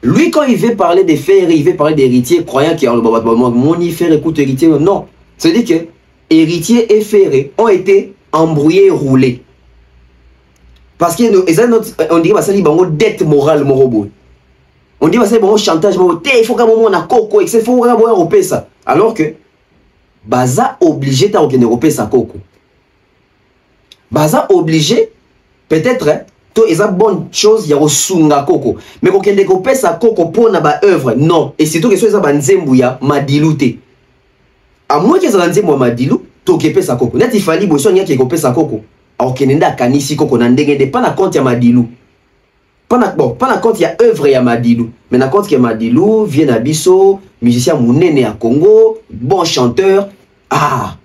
lui quand il veut parler des faits, il veut parler d'héritier, croyant qu'il y a le Monifère, écoute héritier, non. C'est-à-dire que héritier et ferré ont été embrouillés et roulés. Parce qu'on dirait que c'est une dette morale. On dit que c'est un chantage, il faut qu'on ait coco, il faut qu'on ait européen ça. Alors que Baza obligé de faire européen ça coco. Baza obligé, peut-être, il y a une bonne chose, il y a un coco. Mais quand on européen ça coco pour une œuvre, non. Et surtout que ce soit un nzembouya, madilouté. À moins que ça nzembouya madilou, to kepe sa coco. Net il fallait bosso nya ke kope sa coco. Alors que nenda kanisi coco na ndenge pas na compte ya madilou. Pas na compte ya œuvre ya Madilu, mais na compte que Madilu vient d'Abisso, musicien mounene à Congo, bon chanteur. Ah,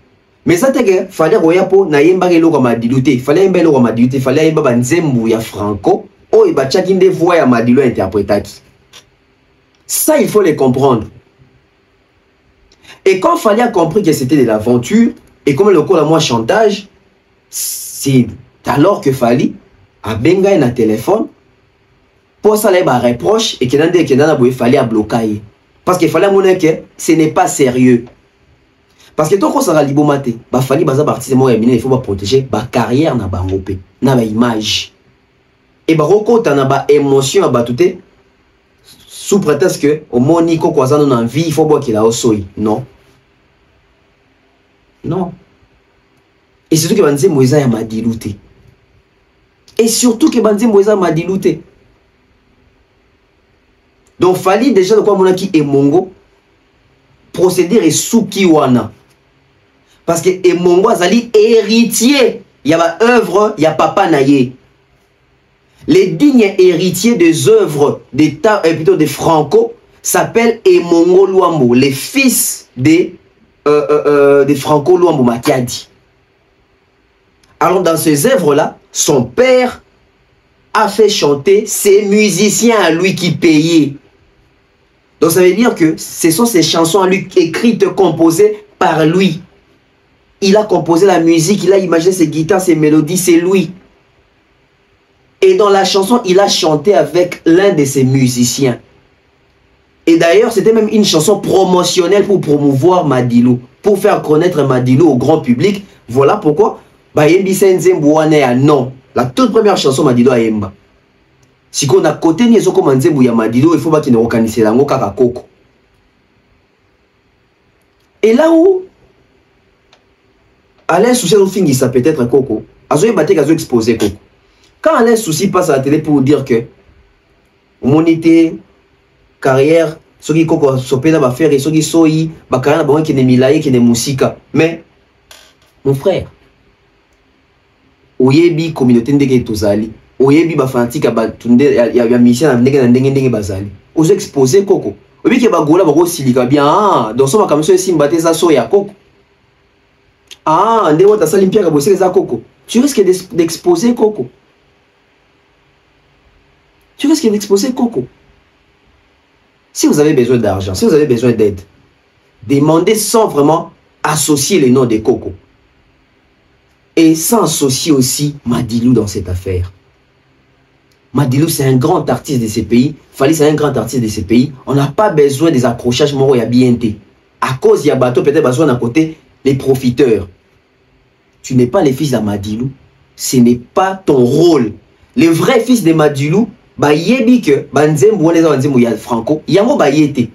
mais ça que fallait royapo na yemba ke loko Madilu te, fallait yemba loko Madilu te, fallait yemba banzembu ya Franco, oh et ba chakinde voix ya Madilu interprétaki. Ça il faut les comprendre. Et quand Fali a compris que c'était de l'aventure et comme le coup à moi chantage, c'est alors que Fali a benga un téléphone. Pour ça, il y a un reproche et qu'il fallait bloquer. Parce qu'il fallait montrer que ce n'est pas sérieux. Parce que tant qu'on s'en libomate, il fallait il faut protéger la carrière, la image. Et il faut que émotion sous prétexte que au moins Nico Kwazan a envie, il faut voir qu'il a aussi. Non. Non. Et surtout que Banzé Moïsa m'a diluté. Et surtout que Banzé Moïsa m'a diluté. Donc, Fali déjà de quoi monaki et Mongo procéder et soukiwana. Parce que et Mongo azali héritier. Il y a une œuvre, il y a papa naye. Les dignes héritiers des œuvres d'État, plutôt de Franco, s'appellent Emongo Luambo, les fils de Franco Luambo Makiadi. Alors, dans ces œuvres-là, son père a fait chanter ses musiciens à lui qui payaient. Donc ça veut dire que ce sont ces chansons à lui écrites, composées par lui. Il a composé la musique, il a imaginé ses guitares, ses mélodies, c'est lui. Et dans la chanson, il a chanté avec l'un de ses musiciens. Et d'ailleurs, c'était même une chanson promotionnelle pour promouvoir Madilu, pour faire connaître Madilu au grand public. Voilà pourquoi Bayembi Senzembuane non. La toute première chanson Madilu a Yemba. Si on a côté ni ezoko manzembu ya Madilu, il faut pas qu'il ne reconnaisse la kaka koko. Et là où Alain Souci nous finit ça peut-être Coco, azoye batek azo exposé Coco. Quand Alain Souci passe à la télé pour dire que monité carrière, ce qui Coco sopena va faire et ce qui soyi, ba carrière ba qui ne milaye qui ne musika. Mais mon frère, oyebi communauté ndenge tozali. Oyebi ba fantika ba tunde ya mission na ndenge bazali. Ozo exposer Coco. Oyebi ke ba gola ba ko silika bien ah dans son makamso esimba te za soya Coco. Ah, ndé wata salimpia ka bosser za Coco. Tu risques d'exposer Coco. Tu risques d'exposer Coco. Si vous avez besoin d'argent, si vous avez besoin d'aide, demandez sans vraiment associer les noms de Coco. Et sans associer aussi Madilu dans cette affaire. Madilu, c'est un grand artiste de ces pays. Fali, c'est un grand artiste de ces pays. On n'a pas besoin des accrochages moraux et BNT. À cause il y a bateau, peut-être besoin d'un côté, les profiteurs. Tu n'es pas le fils de Madilu. Ce n'est pas ton rôle. Le vrai fils de Madilu, ba yebi que ba nzembo wana eza nzembo ya Franco yango ba yete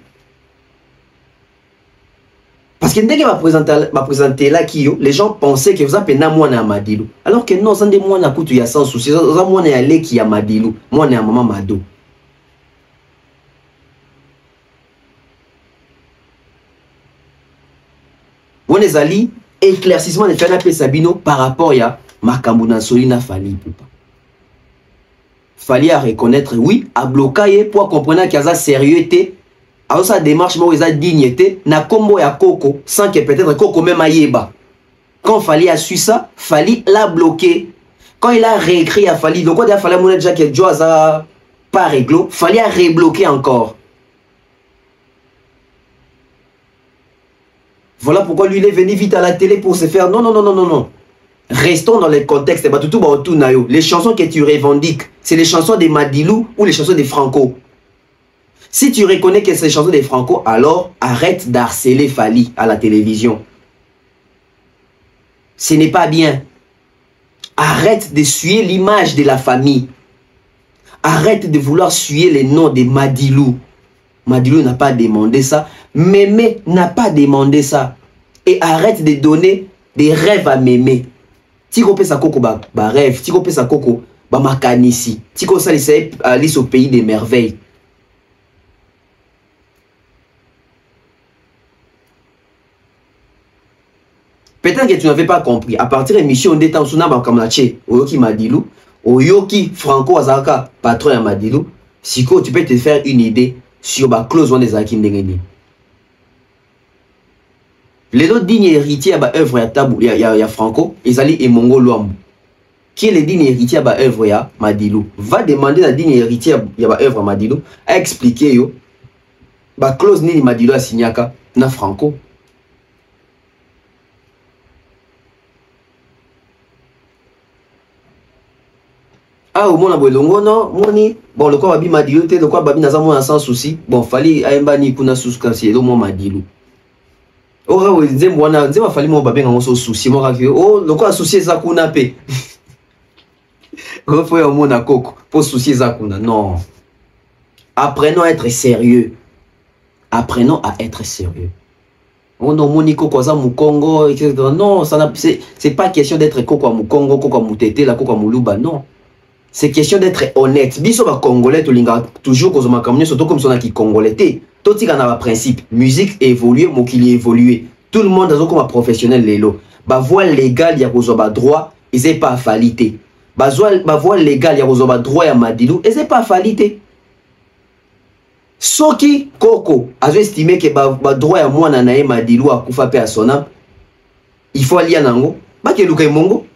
parce que dès que va présenter là qui les gens pensaient que vous appelez na mwana ya Madilu alors que non ça ndé mwana kutu ya sans souci ça mwana ya leki ya Madilu mwana ya maman Mado. On les alliés éclaircissement de Fana Sabino par rapport à Makambu na Solina Fali. Fali à reconnaître, oui, à bloquer pour comprendre qu'il y a sa sérieuxité, à sa démarche, mais sa dignité, na combo ya Coco, sans que peut-être Coco même aïeba. Quand Fali a su ça, Fali l'a bloqué. Quand il a réécrit à Fali, donc quand il a fallu mon déjà que Joe a pas réglé, Fali a rebloqué encore. Voilà pourquoi lui il est venu vite à la télé pour se faire non. Restons dans les contextes. Les chansons que tu revendiques, c'est les chansons de Madilu ou les chansons de Franco. Si tu reconnais que c'est les chansons de Franco, alors arrête d'harceler Fali à la télévision. Ce n'est pas bien. Arrête de suer l'image de la famille. Arrête de vouloir suer les noms de Madilu. Madilu n'a pas demandé ça. Mémé n'a pas demandé ça. Et arrête de donner des rêves à Mémé. Tiko pe sa koko ba rêve. Tiko pe sa koko ba makanisi. Tiko sa lisse au pays des merveilles. Peut-être que tu n'avais pas compris. À partir de l'émission d'état on suna ba kamlache. Oyoki Madilu. Oyoki Franco Azaka patron à Madilu. Siko tu peux te faire une idée sur la clause des Akim Dengeni. Les autres dignes héritiers à l'œuvre ya Tabou, ya Franco, Ezali et Mongo Luambu. Qui est le digne héritier à l'œuvre ya Madilu? Va demander la digne héritier à l'œuvre à Madilu à expliquer yo. La clause ni Madilu à Signaka na Franco. Ah, au moins, non, moni, bon, le quoi babi Madilu, le quoi babi n'a pas sans souci. Bon, fallait aimba ni kuna souci, le mot Madilu. Oh, oui, nzemwana fallait mon babi n'a pas souci, mon ravi. Oh, le quoi souci ça kuna pe. Refoué au monde à coco pour soucier ça kuna. Non. Apprenons à être sérieux. Apprenons à être sérieux. On a moni coco ça mu Congo, etc. Non, ça c'est pas question d'être coco à mu Congo, coco à mu tété, la coco à mu luba, non. C'est question d'être honnête. Biso ba congolais toujours cause ma communauté surtout comme son qui congolais. Tout il y a un principe. Musique évolue, mon qu'il évolue. Tout le monde a comme un professionnel lélo. Ba voix légale ya cause ba droit, et c'est pas falité. Ba voix légale ya cause ba droit ya Madilu, et c'est pas falité. Soki Koko a estimé que ba droit ya mwana na Madilu a kufa pe a sona. Il faut aller à nango. Ba ke luka mongo.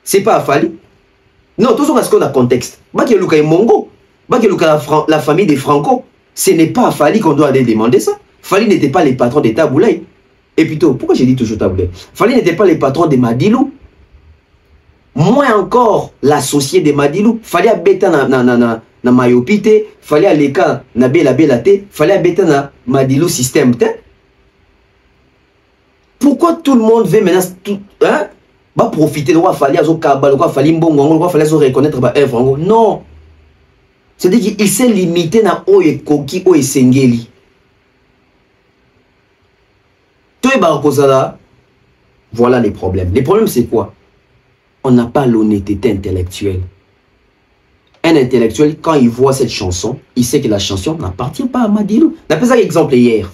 C'est pas fali. Non, tout ça parce qu'on a contexte. Baki Luka et Mongo, Baki Luka la famille des Franco, ce n'est pas à Fali qu'on doit aller demander ça. Fali n'était pas les patrons des Taboulay. Et plutôt, pourquoi j'ai dit toujours Taboulay? Fali n'était pas les patrons des Madilu. Moins encore l'associé des Madilu. Fali à bêta na Mayopite, Fali à l'écart na Bela Belate, Fali à bêta na Madilu système. Pourquoi tout le monde veut maintenant tout, hein? Va profiter de quoi fallait à Zokaba, de quoi fallait Mbongo, de quoi fallait reconnaître ba œuvre. Non. C'est-à-dire qu'il s'est limité na Oye Koki, Oye Sengeli. Voilà les problèmes. Les problèmes c'est quoi? On n'a pas l'honnêteté intellectuelle. Un intellectuel, quand il voit cette chanson, il sait que la chanson n'appartient pas à Madilu. On a fait ça exemple hier.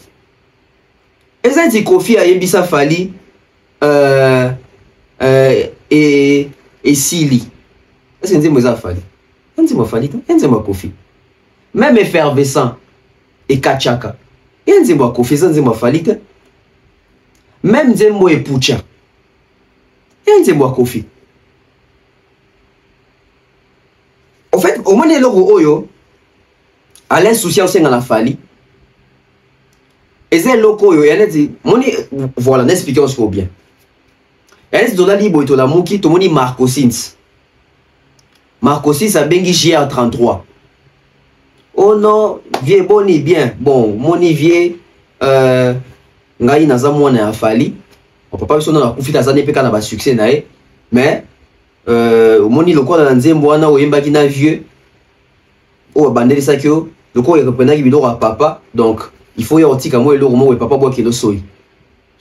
Et ça dit Kofi a Yembisa Fali et Sili. Est-ce que vous avez fallu? Vous avez fallu? Kofi. Même effervescent et Kachaka. Vous avez Kofi, vous avez fallu. Même Zembo et Poucha. Vous avez Kofi. En fait, au moins les logos Oyo, à l'insouciance aussi dans la fallu. Et c'est le loco Oyo, il y a dit, voilà, n'expliquons ce qu'il faut bien. Est-ce que libre to la mouki to moni Marco Sins. Marco Sins a bengi GR33. Oh non, vieux boni bien. Bon, moni vieux ngai naza mwana ya Fali. On peut pas sonner na kufita za nepeka na ba succès nae. Mais moni loko na nzembo wana oyemba ki na vieux. oh bandeli ça que le quoi il reprend qui biloko à papa donc il faut y avoir tika moi et le papa boit qui le soy.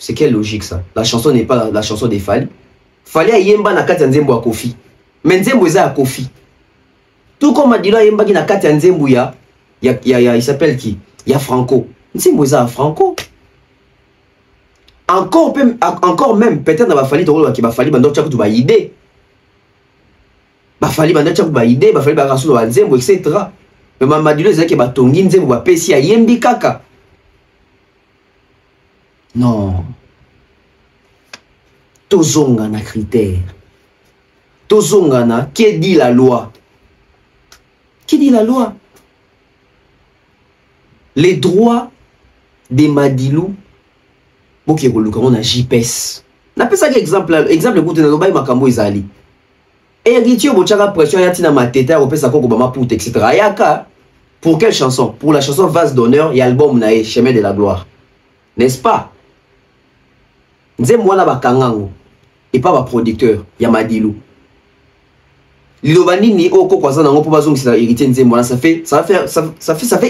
C'est quelle logique ça? La chanson n'est pas la chanson des Fally. Fally a yemba na kati nzembo ya Kofi. Mais nzembo eza ya Kofi. Tout comme Madilo yemba ki na kati nzembo ya il s'appelle qui? Il y a Franco. Nzembo eza ya Franco. Encore même peut-être na ba Fally to ki ba Fally bando tchaku ba idée. Ba Fally bando tchaku ba idée, ba Fally ba rasolo ba nzembo etc. Mais Madilo eza ki ba tongi nzembo ba pesi ya yembi kaka. Non. Tozonga na critère. Tozonga na, qui dit la loi? Qui dit la loi? Les droits des Madilou, ok, on a JPS. On appelle ça exemple pour te donner makambo izali. Héritier bochaka pression yatina mateta, on peut ça kokobama pour etc. Yaka pour quelle chanson? Pour la chanson Vase d'honneur et album nae Chemin de la gloire. N'est-ce pas? Nzembo wana bakangango et pas ba producteur ya Madilou. Lilobani ni oko kwaza nango po bazongi sa héritier nzembo wana ça fait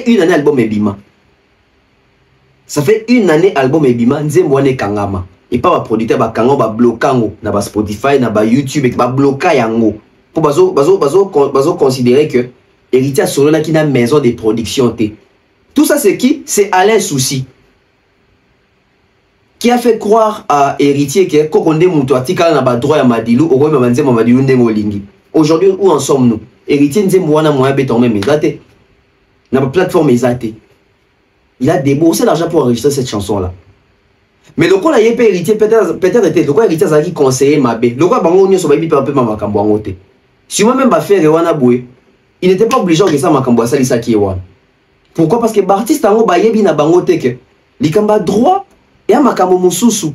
une année album ebima. Ça fait une année album ebima nzembo wana kangama et pas ba producteur bakango ba blokango na ba Spotify na ba YouTube et ba bloka yango. Po bazo considérer que héritier solo là qui na maison de production té. Tout ça c'est qui? C'est Alain Souci. Qui a fait croire à héritier que Kokonde Mouto atika na ba droit ya Madilou au même Nzembo Madilou ndengo lingi. Aujourd'hui où en sommes-nous? Héritier Nzembo wana moyen béton même ezate. Na ba plateforme ezate. Il a déboursé l'argent pour enregistrer cette chanson là. Mais le quoi la yé héritier peut-être était le quoi héritier zaki conseiller Mabé. Le quoi bango nyo so ba bi peu makambo ngote. Si moi même ba faire wana boué, il n'était pas obligé que ça makambo ça lisa ki wana. Pourquoi? Parce que l'artiste ango ba yebi na bango te que likamba droit et à makambo mususu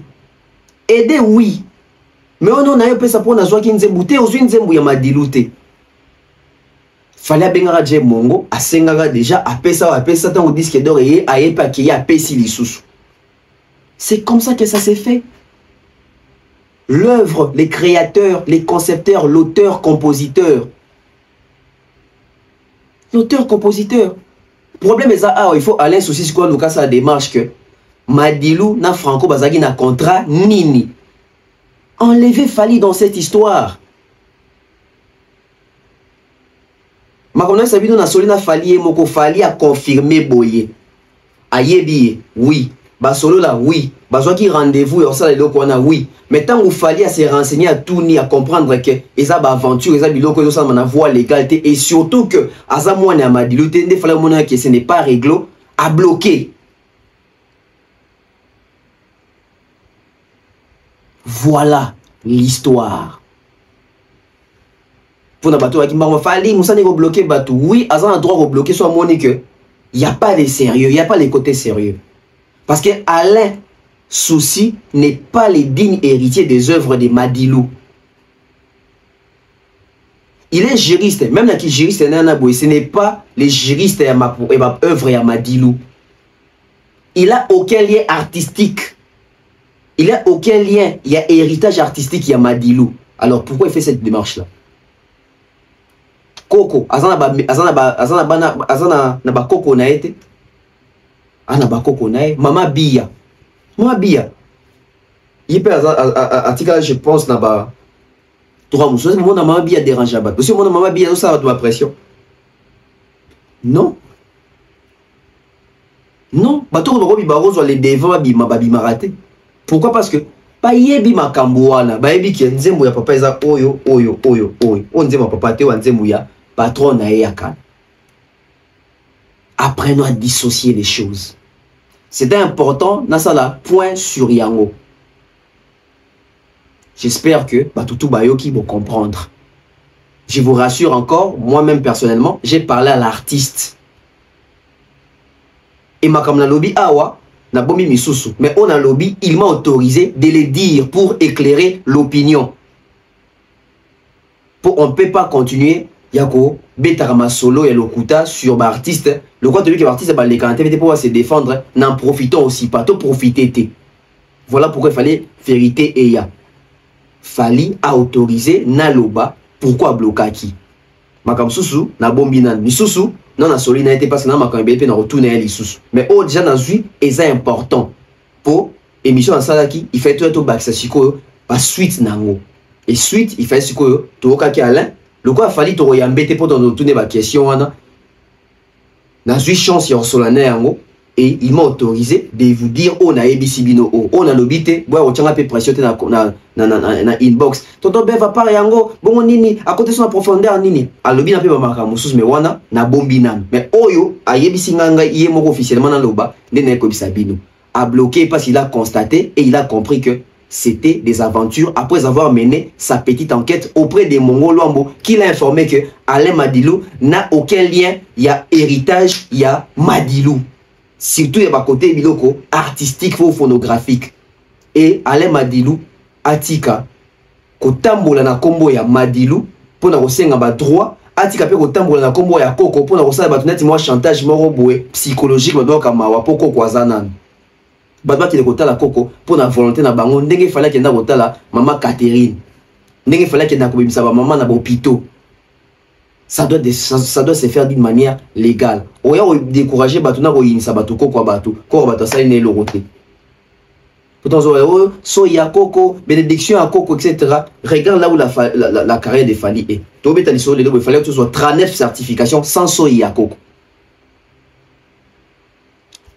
aider oui mais on a eu pesa pour na zwaki nzembu te ozwi nzembu ya Madilou te fallait bengara je mongo asengara déjà apesa tant au disque d'or et ayepa ki ya pesi lisusu. C'est comme ça que ça s'est fait. L'œuvre, les créateurs, les concepteurs, l'auteur compositeur. L'auteur compositeur. Problème est ça, il faut aller souci sur quoi nous casse la démarche que Madilou na Franco bazagi na contrat nini. Enlever Fally dans cette histoire. Makonna Sabino na Solina Fally et Moko Fally a confirmé boye. Ayebi oui. Basolo là oui. Bazwaki rendez-vous et on sait le qu'on a oui. Mais tant où Fally à se renseigner à tout ni à comprendre que eza ba aventure eza biloko yo ça na voie légalité et surtout que aza mwana ya Madilou tende fallait mona que ce n'est pas réglo à bloquer. Voilà l'histoire. Pour na bateau qui m'a Fally Moussa n'est bloqué bateau. Oui, à un droit de bloquer soit monique. Il n'y a pas de sérieux, il n'y a pas les côtés sérieux. Parce que Alain Souci n'est pas les dignes héritiers des œuvres de Madilou. Il est juriste, même là qui juriste ce n'est pas les juristes et ma œuvre à Madilou. Il a aucun lien artistique. Il n'y a aucun lien, il y a héritage artistique, il y a Madilou. Alors pourquoi il fait cette démarche-là? Coco, azana ba Coco na été. Ana ba Coco na été. Mama Bia. Mama Bia. Il peut article je pense na ba trois moussos, mon Mama Bia dérange ba. Parce que mon Mama Bia ça de ma pression. Non. Non, ba to ko bi ba rose les devant bi raté. Pourquoi? Parce que pas yebi makambo wana ba yebi ki nzembo ya papa eza oyo on nzembo papa te wa nzembo ya patron na yaka. Apprenons à dissocier les choses. C'est important na sala point sur yango. J'espère que Batutu Bayoki vont comprendre. Je vous rassure encore, moi-même personnellement, j'ai parlé à l'artiste. Et ma comme la lobby awa na bomi misusu, mais on a lobby, il m'a autorisé de les dire pour éclairer l'opinion. On ne peut pas continuer yako betarama solo et lokuta sur l'artiste. Le quoi de lui que l'artiste va les canter pour se défendre, n'en profitant aussi pas, tout profiter. Voilà pourquoi il fallait vérité et ya. Fally a autorisé Naloba, pourquoi blokaki? Makam susu na bombi nan misusu non na soli na été parce que na makambe pe na retourner les sous mais oh déjà dans vie est important pour émission en salaki il fait tout bac ça siko pas suite nango et suite il fait siko to ka ki Alain le quoi fallait to yambete pour retourner ba question wana na suis chance ya solane yango et il m'a autorisé de vous dire on a ABC bino on a lobité boy o tchanga pe pression na inbox tonton ben va pas yango bon nini à côté son profondeur nini a lobby na pe ba makamusus mais wana na bombi nan mais oyo a ABC nganga yé moko officiellement na loba de na ko bisa bino a bloqué parce qu'il a constaté et il a compris que c'était des aventures après avoir mené sa petite enquête auprès des Mongols Luambo qui l'a informé que Alain Madilou n'a aucun lien, il y a héritage, il y a Madilou. Surtout il y a côté biloko artistique ou phonographique. Et Alain Madilou atika kotambola na kombo ya Madilou pour na kosenga ba droit atika pe kotambola na kombo ya Koko pour na kosala ba tuneti moi chantage moko boye psychologique ba doka mawa poko kwazana. Badba qui le kotala Koko pour la volonté na bango ndenge fallait qu'il na kotala maman Catherine ndenge fallait qu'il na kobimisa ba maman na hôpital ça doit se faire d'une manière légale oya décourager batu na ko yinisa batu Koko batu ko batu ça ne loroté pourtant so ya Koko bénédiction à Koko etc. Regarde là où la carrière de Fali est to beta li so le il fallait que ce soit 39 certifications sans so ya Koko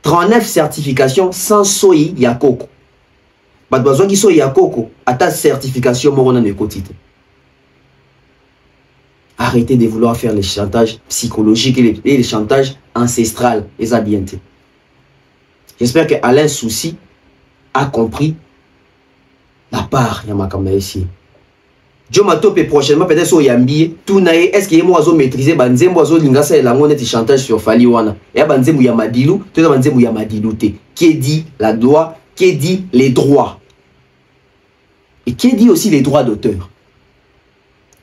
39 certifications sans soyi ya Koko. Bat besoin qui soyi ya Koko à ta certification morona ne quotidien. Arrêtez de vouloir faire les chantages psychologiques et les chantages ancestrales les habientés. J'espère que Alain Souci a compris la part ya makamba ici. Joe Matope prochainement peut-être so yambi tout nae est-ce que moi zo maîtriser banzembo zo lingasa et la monnaie chantage sur Fali wana et banzembo ya Madilou tout banzembo ya Madilou te qui dit la loi qui dit les droits et qui dit aussi les droits d'auteur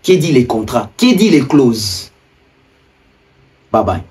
qui dit les contrats qui dit les clauses bye bye.